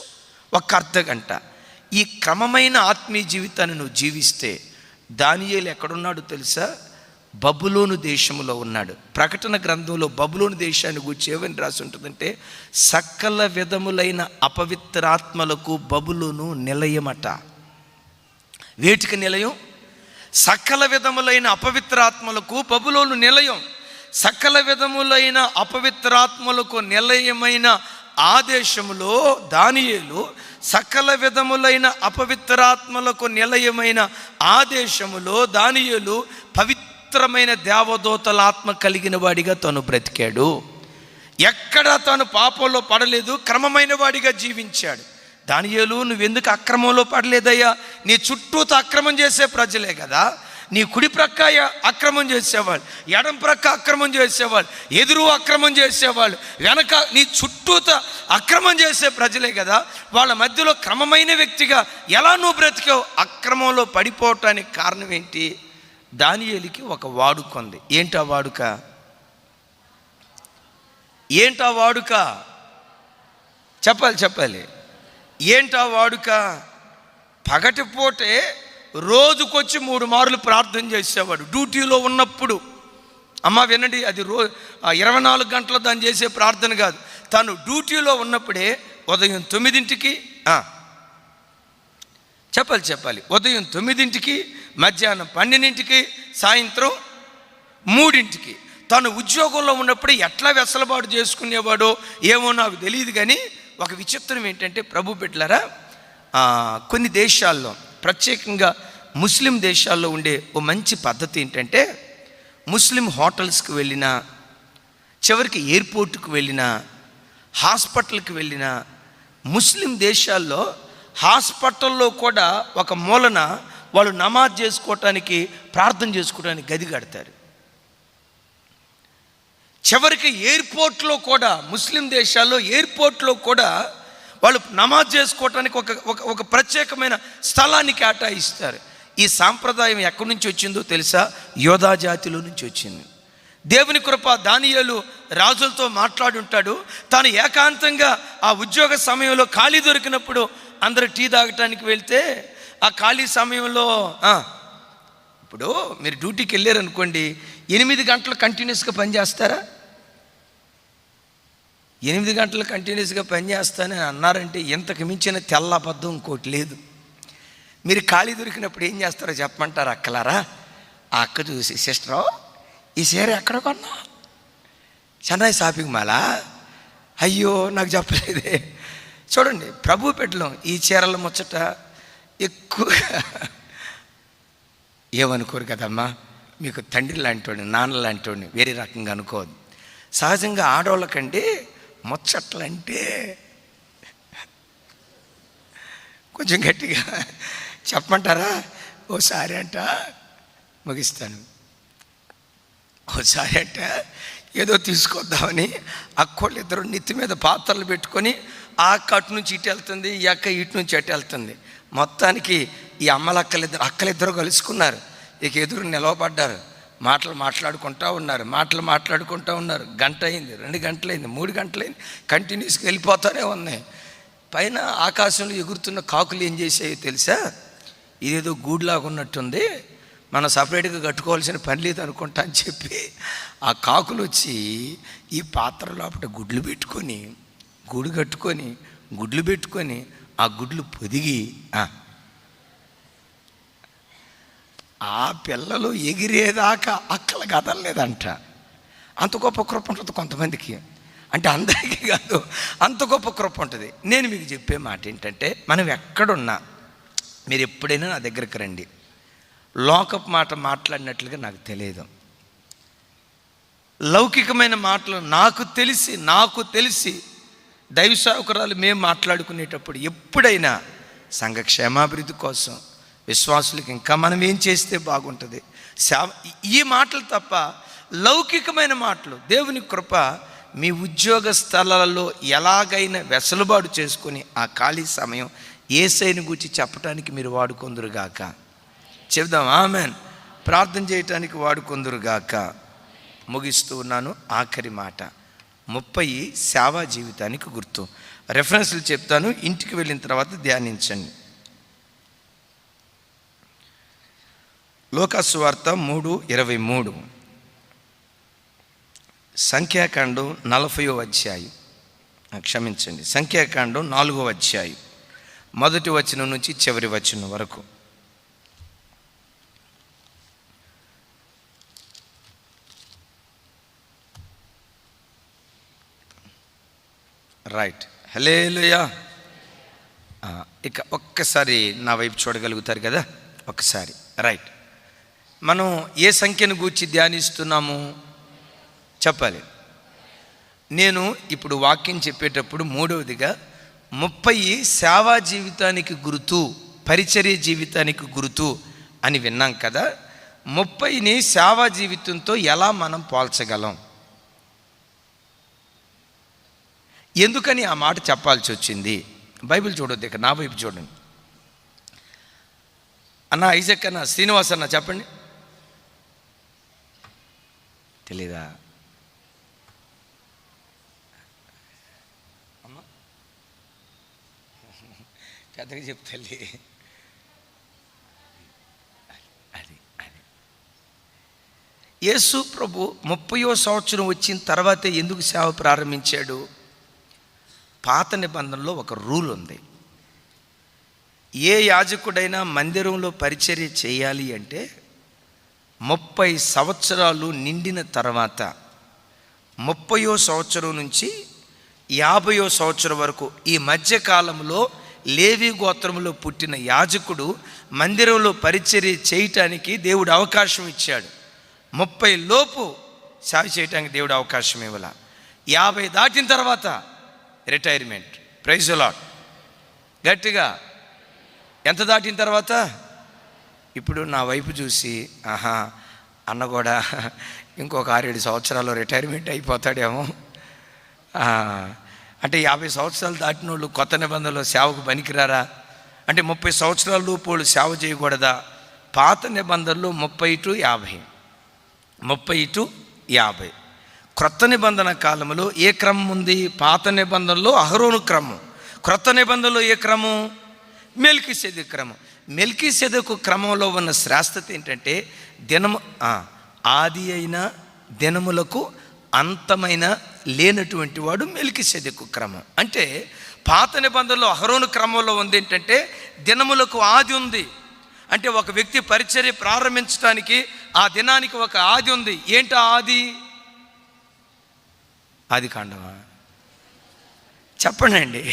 ఒక అర్ధగంట. ఈ క్రమమైన ఆత్మీయ జీవితాన్ని నువ్వు జీవిస్తే దానియేలు ఎక్కడున్నాడు తెలుసా? బబులోను దేశంలో ఉన్నాడు. ప్రకటన గ్రంథంలో బబులోను దేశాన్ని గురించి ఏమని రాసి ఉంటుందంటే, సకల విధములైన అపవిత్రాత్మలకు బబులోను నిలయమట. వేటికి నిలయం? సకల విధములైన అపవిత్రాత్మలకు బబులోను నిలయం. సకల విధములైన అపవిత్రాత్మలకు నిలయమైన ఆ దేశములో దానియేలు, సకల విధములైన అపవిత్రాత్మలకు నిలయమైన ఆ దేశములో దానియేలు పవిత్రమైన దేవదూతల ఆత్మ కలిగిన వాడిగా తను బ్రతికాడు. ఎక్కడా తాను పాపంలో పడలేదు, క్రమమైన వాడిగా జీవించాడు. దానియేలు, నువ్వెందుకు అక్రమంలో పడలేదయ్యా? నీ చుట్టూతో అక్రమం చేసే ప్రజలే కదా. నీ కుడి ప్రక్క అక్రమం చేసేవాళ్ళు, ఎడం ప్రక్క అక్రమం చేసేవాళ్ళు, ఎదురు అక్రమం చేసేవాళ్ళు, వెనక నీ చుట్టూతో అక్రమం చేసే ప్రజలే కదా. వాళ్ళ మధ్యలో క్రమమైన వ్యక్తిగా ఎలా నువ్వు బ్రతికావు? అక్రమంలో పడిపోవటానికి కారణం ఏంటి? దానియేలుకి ఒక వాడుక ఉంది. ఏంటా వాడుక? ఏంటా వాడుక? చెప్పాలి. ఏంటా వాడుక? పగటిపూటే రోజుకొచ్చి 3 మార్లు ప్రార్థన చేసేవాడు డ్యూటీలో ఉన్నప్పుడు. అమ్మ వినండి, అది 24 గంటలు దాన్ని చేసే ప్రార్థన కాదు. తను డ్యూటీలో ఉన్నప్పుడే ఉదయం 9ంటికి చెప్పాలి, ఉదయం 9ంటికి, మధ్యాహ్నం 12ంటికి, సాయంత్రం 3ంటికి. తను ఉద్యోగంలో ఉన్నప్పుడు ఎట్లా వెసలుబాటు చేసుకునేవాడో ఏమో నాకు తెలియదు. కానీ ఒక విచిత్రం ఏంటంటే, ప్రభు బిడ్డలారా, కొన్ని దేశాల్లో, ప్రత్యేకంగా ముస్లిం దేశాల్లో ఉండే ఓ మంచి పద్ధతి ఏంటంటే, ముస్లిం హోటల్స్కి వెళ్ళినా, చివరికి ఎయిర్పోర్ట్కి వెళ్ళినా, హాస్పిటల్కి వెళ్ళినా, ముస్లిం దేశాల్లో హాస్పిటల్లో కూడా ఒక మూలన వాళ్ళు నమాజ్ చేసుకోవటానికి, ప్రార్థన చేసుకోవడానికి గది కడతారు. చివరికి ఎయిర్పోర్ట్లో కూడా, ముస్లిం దేశాల్లో ఎయిర్పోర్ట్లో కూడా వాళ్ళు నమాజ్ చేసుకోవటానికి ఒక ప్రత్యేకమైన స్థలాన్ని కేటాయిస్తారు. ఈ సాంప్రదాయం ఎక్కడి నుంచి వచ్చిందో తెలుసా? యోధా జాతిలో నుంచి వచ్చింది. దేవుని కృప, దానియేలు రాజులతో మాట్లాడుంటాడు. తాను ఏకాంతంగా ఆ ఉద్యోగ సమయంలో ఖాళీ దొరికినప్పుడు అందరూ టీ తాగటానికి వెళ్తే, ఆ ఖాళీ సమయంలో ఇప్పుడు మీరు డ్యూటీకి వెళ్ళారనుకోండి, 8 గంటలు కంటిన్యూస్గా పనిచేస్తారా? 8 గంటలు కంటిన్యూస్గా పనిచేస్తానని అన్నారంటే ఇంతకు మించిన తెల్ల అబద్ధం ఇంకోటి లేదు. మీరు ఖాళీ దొరికినప్పుడు ఏం చేస్తారో చెప్పమంటారు అక్కలారా? ఆ అక్క చూసి, సిస్టరు ఈ చీర ఎక్కడ కొన్నా? చెన్నై షాపింగ్ మాలా? అయ్యో నాకు చెప్పలేదే. చూడండి, ప్రభు పెట్టడం ఈ చీరల ముచ్చట ఎక్కువగా ఏమనుకోరు కదమ్మా. మీకు తండ్రి లాంటివాడిని, నాన్న లాంటివాడిని వేరే రకంగా అనుకోవద్దు. సహజంగా ఆడవాళ్ళకంటే ముచ్చట్లంటే కొంచెం గట్టిగా చెప్పమంటారా? ఓసారి అంట, ముగిస్తాను, ఓసారి అంట ఏదో తీసుకొద్దామని అక్కోళ్ళు ఇద్దరు నెత్తి మీద పాత్రలు పెట్టుకొని, ఆ అక్క అటు నుంచి ఇటు వెళ్తుంది, ఈ అక్క ఇటు నుంచి అటు వెళ్తుంది. మొత్తానికి ఈ అక్కలిద్దరు కలుసుకున్నారు. ఇక ఎదురు నిలవబడ్డారు. మాట్లాడుకుంటూ ఉన్నారు. గంట అయింది, 2 గంటలైంది, 3 గంటలైంది, కంటిన్యూస్గా వెళ్ళిపోతూనే ఉన్నాయి. పైన ఆకాశంలో ఎగురుతున్న కాకులు ఏం చేసాయో తెలుసా? ఇదేదో గూడులాగా ఉన్నట్టుంది, మనం సపరేట్గా కట్టుకోవాల్సిన పని లేదు అనుకుంటా అని చెప్పి ఆ కాకులు వచ్చి ఈ పాత్ర లోపల గుడ్లు పెట్టుకొని, గూడు కట్టుకొని, గుడ్లు పెట్టుకొని, ఆ గుడ్లు పొదిగి ఆ పిల్లలు ఎగిరేదాకా అక్కలు కదలలేదంట. అంత గొప్ప కృప ఉంటుంది కొంతమందికి, అంటే అందరికీ కాదు, అంత గొప్ప కృప ఉంటుంది. నేను మీకు చెప్పే మాట ఏంటంటే, మనం ఎక్కడున్నా మీరు ఎప్పుడైనా నా దగ్గరికి రండి. లోకపు మాట మాట్లాడినట్లుగా నాకు తెలియదు. లౌకికమైన మాటలు నాకు తెలిసి దైవ సేవకురాలు మేము మాట్లాడుకునేటప్పుడు ఎప్పుడైనా సంఘ క్షేమాభివృద్ధి కోసం, విశ్వాసులకి ఇంకా మనం ఏం చేస్తే బాగుంటుంది, ఈ మాటలు తప్ప లౌకికమైన మాటలు, దేవుని కృప మీ ఉద్యోగ స్థలాలలో ఎలాగైనా వెసలుబాటు చేసుకొని ఆ ఖాళీ సమయం యేసయ్యను గురించి చెప్పడానికి మీరు వాడుకొందురుగాక. చెప్దాం ఆమెన్. ప్రార్థన చేయటానికి వాడుకొందురుగాక. ముగిస్తూ ఉన్నాను. ఆఖరి మాట 30 సేవా జీవితానికి గుర్తు. రెఫరెన్స్లు చెప్తాను, ఇంటికి వెళ్ళిన తర్వాత ధ్యానించండి. లూకాసు వార్త 3:23, సంఖ్యాకాండం 40వ అధ్యాయం, క్షమించండి, సంఖ్యాకాండం 4వ అధ్యాయం, మొదటి వచనం నుంచి చివరి వచనం వరకు. రైట్, హల్లెలూయా. ఇక ఒక్కసారి నా వైపు చూడగలుగుతారు కదా, ఒక్కసారి. రైట్, మనం ఏ సంఖ్యను గూర్చి ధ్యానిస్తున్నాము చెప్పాలి. నేను ఇప్పుడు వాక్యం చెప్పేటప్పుడు మూడవదిగా 30 సేవా జీవితానికి గుర్తు, పరిచర్య జీవితానికి గుర్తు అని విన్నాం కదా. 30ని సేవా జీవితంతో ఎలా మనం పోల్చగలం? ఎందుకని ఆ మాట చెప్పాల్సి వచ్చింది? బైబిల్ చూడొద్దు, ఇక నా వైపు చూడండి. అన్న ఐజక్ అన్న, శ్రీనివాస్ అన్న చెప్పండి. తెలీదా? అమ్మా పెద్దగా చెప్తల్లి. అది యేసు ప్రభు 30వ సంవత్సరం వచ్చిన తర్వాతే ఎందుకు సేవ ప్రారంభించాడు? పాత నిబంధనలో ఒక రూల్ ఉంది. ఏ యాజకుడైనా మందిరంలో పరిచర్య చేయాలి అంటే 30 సంవత్సరాలు నిండిన తర్వాత 30వ సంవత్సరం నుంచి 50వ సంవత్సరం వరకు ఈ మధ్యకాలంలో లేవి గోత్రంలో పుట్టిన యాజకుడు మందిరంలో పరిచర్య చేయటానికి దేవుడు అవకాశం ఇచ్చాడు. 30 లోపు సేవ చేయటానికి దేవుడు అవకాశం ఇవ్వాల. 50 దాటిన తర్వాత రిటైర్మెంట్. Praise the lord. గట్టిగా ఎంత దాటిన తర్వాత? ఇప్పుడు నా వైపు చూసి ఆహా అన్న కూడా ఇంకొక 6-7 సంవత్సరాల్లో రిటైర్మెంట్ అయిపోతాడేమో, అంటే 50 సంవత్సరాలు దాటిన వాళ్ళు కొత్త నిబంధనలో సేవకు పనికిరారా అంటే 30 సంవత్సరాల లోపు వాళ్ళు సేవ చేయకూడదా? పాత నిబంధనలో 30 to 50. క్రొత్త నిబంధన కాలంలో ఏ క్రమం ఉంది? పాత నిబంధనలో అహరోను క్రమం, క్రొత్త నిబంధనలో ఏ క్రమం? మెల్కీసెదెకు క్రమం. మెల్కీసెదెకు క్రమంలో ఉన్న శ్రేష్టత ఏంటంటే ఆది అయిన దినములకు అంతమైన లేనటువంటి వాడు మెల్కీసెదెకు క్రమం. అంటే పాత నిబంధనలో అహరోను క్రమంలో ఉంది ఏంటంటే దినములకు ఆది ఉంది. అంటే ఒక వ్యక్తి పరిచర్య ప్రారంభించడానికి ఆ దినానికి ఒక ఆది ఉంది. ఏంటి ఆది? ఆది కాండమా? చెప్పండి,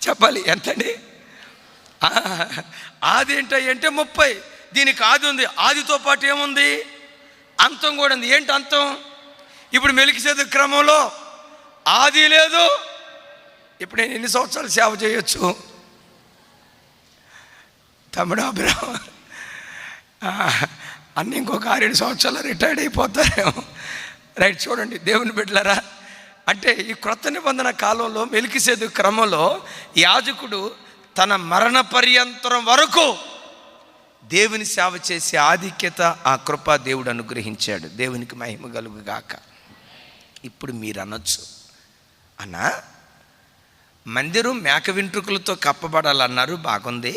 చెప్పాలి. ఎంతండి ఆది ఏంటంటే 30. దీనికి ఆది ఉంది. ఆదితో పాటు ఏముంది? అంతం కూడా ఉంది. ఏంటి అంతం? ఇప్పుడు మెల్కీసెదెకు క్రమంలో ఆది లేదు. ఇప్పుడు నేను ఎన్ని సంవత్సరాలు సేవ చేయొచ్చు? తమ్ముడు అబ్రహం అన్నీ ఇంకొక 6-7 సంవత్సరాలు రిటైర్డ్ అయిపోతారేమో. రైట్, చూడండి దేవుని బిడ్డలారా. అంటే ఈ క్రొత్త నిబంధన కాలంలో మెల్కీసెదెకు క్రమంలో యాజకుడు తన మరణ పర్యంతరం వరకు దేవుని సేవ చేసే ఆధిక్యత, ఆ కృప దేవుడు అనుగ్రహించాడు. దేవునికి మహిమ కలుగుగాక. ఇప్పుడు మీరు అనొచ్చు, అన్నా మందిరం మేక వెంట్రుకలతో కప్పబడాలన్నారు, బాగుంది.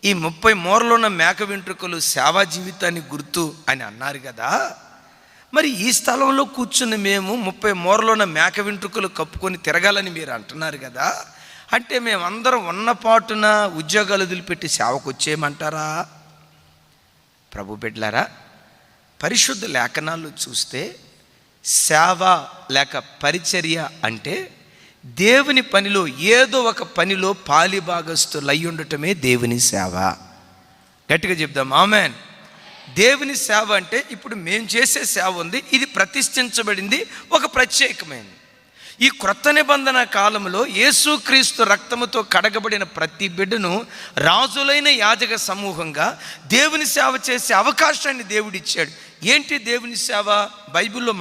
ఈ 30 మూరలో ఉన్న మేక వెంట్రుకలు సేవా జీవితాన్ని గుర్తు అని అన్నారు కదా. మరి ఈ స్థలంలో కూర్చుని మేము 30 మూరలో ఉన్న మేక వెంట్రుకలు కప్పుకొని తిరగాలని మీరు అంటున్నారు కదా. అంటే మేమందరం ఉన్నపాటున ఉద్యోగాలు వదిలిపెట్టి సేవకు వచ్చేయమంటారా? ప్రభు బిడ్డలారా, పరిశుద్ధ లేఖనాలు చూస్తే సేవ లేక పరిచర్య అంటే దేవుని పనిలో ఏదో ఒక పనిలో పాలిభాగస్తులు అయి ఉండటమే దేవుని సేవ. గట్టిగా చెప్దాం ఆమేన్. దేవుని సేవ అంటే ఇప్పుడు మేము చేసే సేవ ఉంది, ఇది ప్రతిష్ఠించబడింది, ఒక ప్రత్యేకమైనది. ఈ క్రొత్త నిబంధన కాలంలో యేసుక్రీస్తు రక్తముతో కడగబడిన ప్రతి బిడ్డను రాజులైన యాజక సమూహంగా దేవుని సేవ చేసే అవకాశాన్ని దేవుడిచ్చాడు. ఏంటి దేవుని సేవ? బైబిల్లో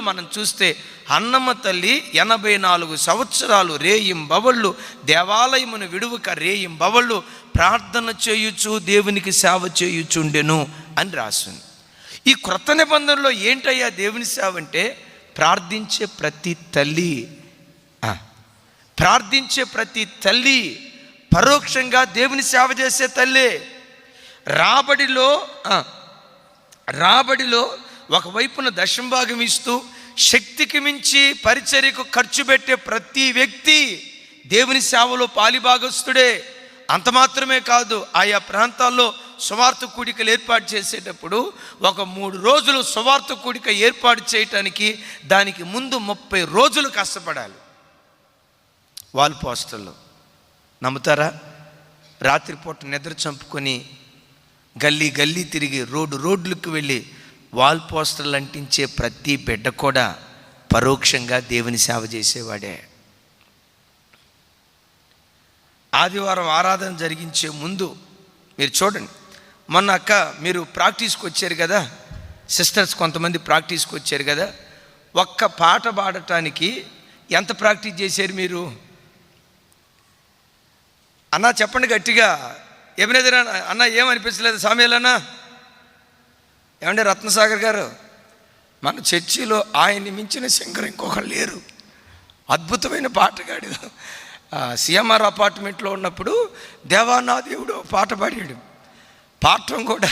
మనం చూస్తే అన్నమ్మ తల్లి 84 సంవత్సరాలు రేయింబవళ్ళు దేవాలయమును విడువక రేయింబవళ్ళు ప్రార్థన చేయుచు దేవునికి సేవ చేయుచుండెను అని రాసింది. ఈ క్రొత్త నిబంధనలో ఏంటయ్యా దేవుని సేవ అంటే ప్రార్థించే ప్రతి తల్లి పరోక్షంగా దేవుని సేవ చేసే తల్లి. రాబడిలో ఒకవైపున దశంభాగం ఇస్తూ శక్తికి మించి పరిచర్యకు ఖర్చు పెట్టే ప్రతి వ్యక్తి దేవుని సేవలో పాలిభాగస్తుడే. అంత మాత్రమే కాదు, ఆయా ప్రాంతాల్లో సువార్త కూడికలు ఏర్పాటు చేసేటప్పుడు ఒక 3 రోజులు సువార్త కూడిక ఏర్పాటు చేయటానికి దానికి ముందు 30 రోజులు కష్టపడాలి. వాల్ పోస్టర్లు నమ్ముతారా? రాత్రిపూట నిద్ర చంపుకొని గల్లీ గల్లీ తిరిగి రోడ్లకు వెళ్ళి వాల్ పోస్టర్లు అంటించే ప్రతి బిడ్డ కూడా పరోక్షంగా దేవుని సేవ చేసేవాడే. ఆదివారం ఆరాధన జరిగించే ముందు మీరు చూడండి, మొన్న అక్క మీరు ప్రాక్టీస్కి వచ్చారు కదా, సిస్టర్స్ కొంతమంది ప్రాక్టీస్కి వచ్చారు కదా, ఒక్క పాట పాడటానికి ఎంత ప్రాక్టీస్ చేశారు మీరు? అన్నా చెప్పండి గట్టిగా. ఏమనేది అన్న? ఏమనిపించలేదు సామ్యాలన్నా? ఏమంటే రత్నసాగర్ గారు, మన చర్చిలో ఆయన్ని మించిన శంకర్ ఇంకొకరు లేరు. అద్భుతమైన పాటగాడు. సిఎంఆర్ అపార్ట్మెంట్లో ఉన్నప్పుడు దేవానా దేవుడు పాట పాడాడు. పాడటం కూడా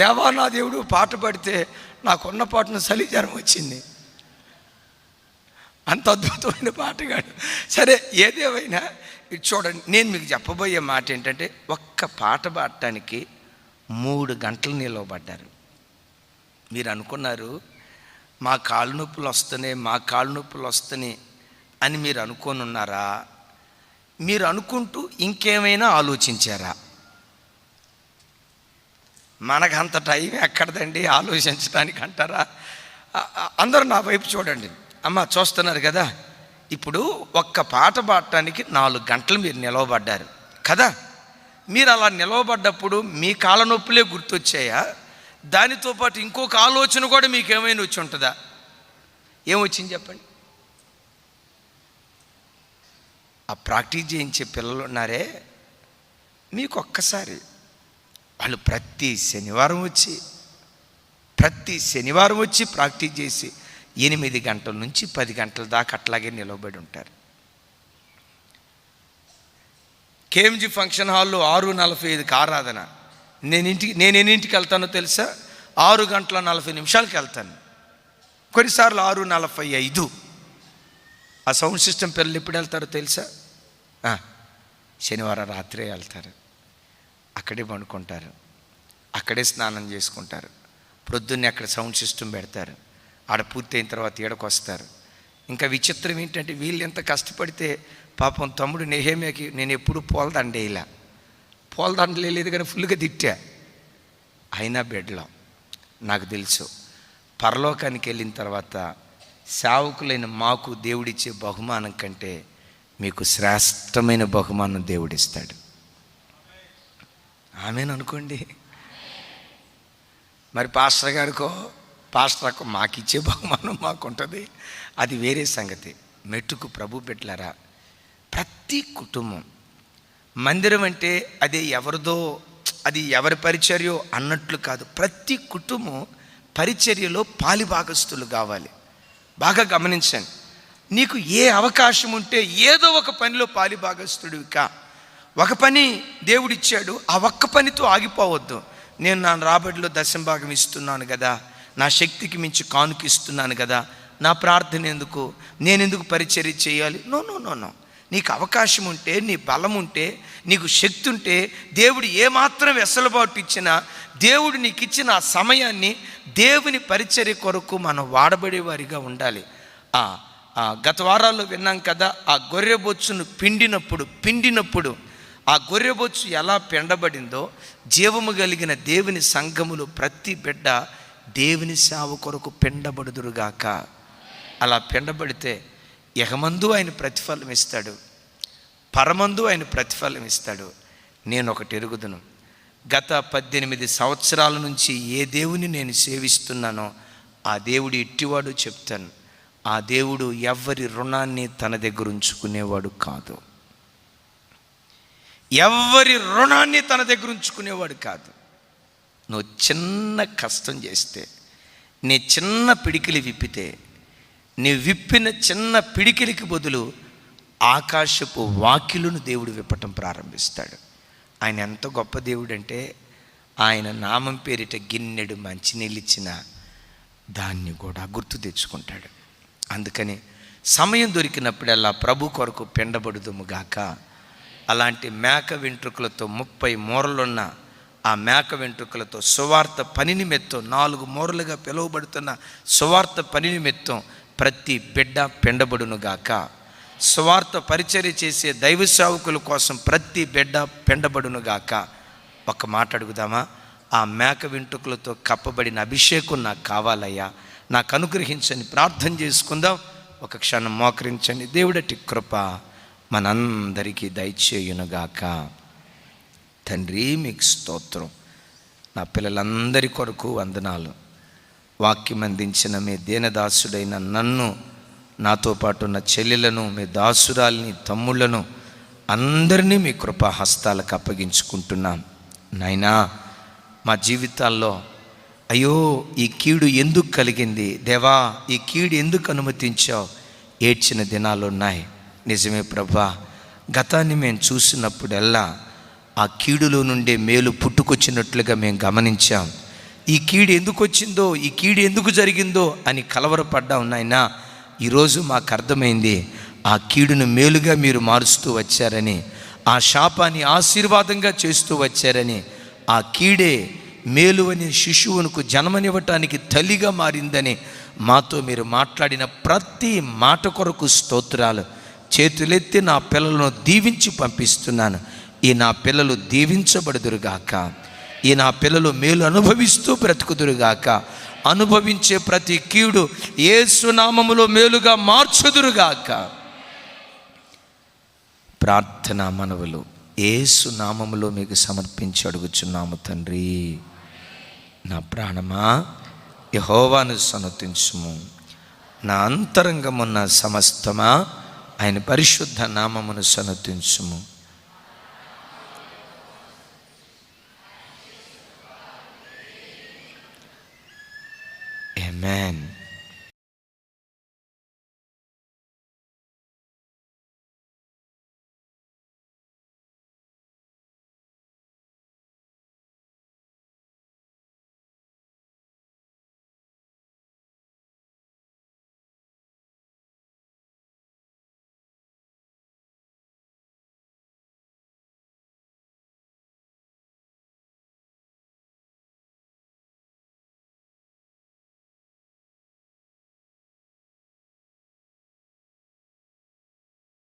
దేవానా దేవుడు పాట పాడితే నాకున్న పాటను సలిజ్వరం వచ్చింది. అంత అద్భుతమైన పాటగాడు. సరే, ఏదేమైనా ఇది చూడండి, నేను మీకు చెప్పబోయే మాట ఏంటంటే, ఒక్క పాట పాడటానికి 3 గంటలు నిలవబడ్డారు. మీరు అనుకున్నారు మా కాళ్ళు నొప్పులు వస్తున్నాయి అని మీరు అనుకొని ఉన్నారా? మీరు అనుకుంటూ ఇంకేమైనా ఆలోచించారా? మనకు అంత టైం ఎక్కడదండి ఆలోచించడానికి అంటారా? అందరూ నా వైపు చూడండి. అమ్మ చూస్తున్నారు కదా, ఇప్పుడు ఒక్క పాట పాడటానికి 4 గంటలు మీరు నిలవబడ్డారు కదా. మీరు అలా నిలవబడ్డప్పుడు మీ కాళ్ళ నొప్పులే గుర్తొచ్చాయా? దానితో పాటు ఇంకొక ఆలోచన కూడా మీకు ఏమైనా వచ్చి ఉంటుందా? ఏమొచ్చింది చెప్పండి? ఆ ప్రాక్టీస్ చేయించే పిల్లలు ఉన్నారే, మీకు ఒక్కసారి వాళ్ళు ప్రతి శనివారం వచ్చి ప్రాక్టీస్ చేసి 8 గంటల నుంచి 10 గంటల దాకా అట్లాగే నిలబడి ఉంటారు. కేఎంజీ ఫంక్షన్ హాల్లో 6:45కి ఆరాధన. నేను ఎన్నింటికి వెళ్తానో తెలుసా? 6:40 వెళ్తాను. కొన్నిసార్లు 6:45. ఆ సౌండ్ సిస్టమ్ పిల్లలు ఎప్పుడు వెళ్తారో తెలుసా? శనివారం రాత్రే వెళ్తారు. అక్కడే పండుకుంటారు, అక్కడే స్నానం చేసుకుంటారు. ప్రొద్దున్నే అక్కడ సౌండ్ సిస్టమ్ పెడతారు. ఆడ పూర్తయిన తర్వాత ఈడకు వస్తారు. ఇంకా విచిత్రం ఏంటంటే, వీళ్ళు ఎంత కష్టపడితే పాపం తమ్ముడు నెహేమియాకి నేను ఎప్పుడు పూలదండలేదు కానీ ఫుల్గా తిట్టా. అయినా బెడ్లో నాకు తెలుసు, పరలోకానికి వెళ్ళిన తర్వాత సేవకులైన మాకు దేవుడిచ్చే బహుమానం కంటే మీకు శ్రేష్టమైన బహుమానం దేవుడిస్తాడు. ఆమెననుకోండి. మరి పాస్టర్ అక్క మాకిచ్చే బహుమానం మాకుంటుంది, అది వేరే సంగతి. మెట్టుకు ప్రభు బిడ్డలారా, ప్రతి కుటుంబం మందిరం అంటే అదే ఎవరిదో, అది ఎవరి పరిచర్యో అన్నట్లు కాదు. ప్రతి కుటుంబం పరిచర్యలో పాలిభాగస్తులు కావాలి. బాగా గమనించండి. నీకు ఏ అవకాశం ఉంటే ఏదో ఒక పనిలో పాలిభాగస్తుడివి కా. ఒక పని దేవుడిచ్చాడు, ఆ ఒక్క పనితో ఆగిపోవద్దు. నేను నా రాబడిలో దశంభాగం ఇస్తున్నాను కదా, నా శక్తికి మించి కానుకిస్తున్నాను కదా, నా ప్రార్థన ఎందుకు, నేనెందుకు పరిచర్య చేయాలి? నో. నీకు అవకాశం ఉంటే, నీ బలం ఉంటే, నీకు శక్తి ఉంటే, దేవుడు ఏమాత్రం వెసులుబాటు ఇచ్చినా, దేవుడు నీకు ఇచ్చిన ఆ సమయాన్ని దేవుని పరిచర్య కొరకు మనం వాడబడేవారిగా ఉండాలి. గత వారాల్లో విన్నాం కదా, ఆ గొర్రెబొచ్చును పిండినప్పుడు ఆ గొర్రెబొచ్చు ఎలా పిండబడిందో, జీవము కలిగిన దేవుని సంఘములు ప్రతి బిడ్డ దేవుని సేవ కొరకు పిండబడుదురుగాక. అలా పిండబడితే యహమందు ఆయన ప్రతిఫలం ఇస్తాడు, పరమందు ఆయన ప్రతిఫలం ఇస్తాడు. నేను ఒకటి ఎరుగుదును, గత 18 సంవత్సరాల నుంచి ఏ దేవుని నేను సేవిస్తున్నానో ఆ దేవుడు ఇట్టివాడు చెప్తాను. ఆ దేవుడు ఎవరి రుణాన్ని తన దగ్గర ఉంచుకునేవాడు కాదు. నువ్వు చిన్న కష్టం చేస్తే, నీ చిన్న పిడికిలి విప్పితే, నీ విప్పిన చిన్న పిడికిలికి బదులు ఆకాశపు వాకిలును దేవుడు విప్పటం ప్రారంభిస్తాడు. ఆయన ఎంత గొప్ప దేవుడు అంటే, ఆయన నామం పేరిట గిన్నెడు మంచినీళ్ళు ఇచ్చిన దాన్ని కూడా గుర్తు తెచ్చుకుంటాడు. అందుకని సమయం దొరికినప్పుడల్లా ప్రభు కొరకు పెండబడుదుము గాక. అలాంటి మేక వెంట్రుకలతో 30 మూరలున్న ఆ మేక వెంట్రుకలతో సువార్త పని నిమిత్తం 4 మూరలుగా పిలువబడుతున్న సువార్త పని నిమిత్తం ప్రతి బిడ్డ పెండబడును గాక. సువార్త పరిచర్య చేసే దైవ సేవకుల కోసం ప్రతి బిడ్డ పెండబడును గాక. ఒక మాట అడుగుదామా? ఆ మేక వెంట్రుకలతో కప్పబడిన అభిషేకం నాకు కావాలయ్యా, నాకు అనుగ్రహించని ప్రార్థన చేసుకుందాం. ఒక క్షణం మోకరించండి. దేవుడటి కృప మనందరికీ దయచేయునుగాక. తండ్రి మీకు స్తోత్రం. నా పిల్లలందరి కొరకు వందనాలు. వాక్యం అందించిన మీ దీనదాసుడైన నన్ను, నాతో పాటు ఉన్న చెల్లెలను, మీ దాసురాల్ని, తమ్ముళ్ళను అందరినీ మీ కృపా హస్తాలకు అప్పగించుకుంటున్నాం. నాయనా, మా జీవితాల్లో అయ్యో ఈ కీడు ఎందుకు కలిగింది దేవా, ఈ కీడు ఎందుకు అనుమతించావు, ఏడ్చిన దినాలు ఉన్నాయి. నిజమే ప్రభా, గతాన్ని మేము చూసినప్పుడల్లా ఆ కీడులో నుండే మేలు పుట్టుకొచ్చినట్లుగా మేము గమనించాం. ఈ కీడు ఎందుకు వచ్చిందో, ఈ కీడు ఎందుకు జరిగిందో అని కలవరపడ్డా ఉన్నాయినా. ఈరోజు మాకు అర్థమైంది, ఆ కీడును మేలుగా మీరు మారుస్తూ వచ్చారని, ఆ శాపాన్ని ఆశీర్వాదంగా చేస్తూ వచ్చారని, ఆ కీడే మేలు అనే శిశువునకు జన్మనివ్వటానికి తల్లిగా మారిందని మాతో మీరు మాట్లాడిన ప్రతి మాట కొరకు స్తోత్రాలు. చేతులెత్తి నా పిల్లలను దీవించి పంపిస్తున్నాను. ఈ నా పిల్లలు దీవించబడుదురుగాక. ఈ నా పిల్లలు మేలు అనుభవిస్తూ బ్రతుకుదురుగాక. అనుభవించే ప్రతి కీడు యేసు నామములో మేలుగా మార్చుదురుగాక. ప్రార్థనా మనవులు యేసు నామములో మీకు సమర్పించి అడుగుచున్నాము తండ్రి. నా ప్రాణమా యెహోవాను సన్నతించుము, నా అంతరంగమున్న సమస్తమా ఆయన పరిశుద్ధ నామమును సన్నతించుము. ఆమేన్.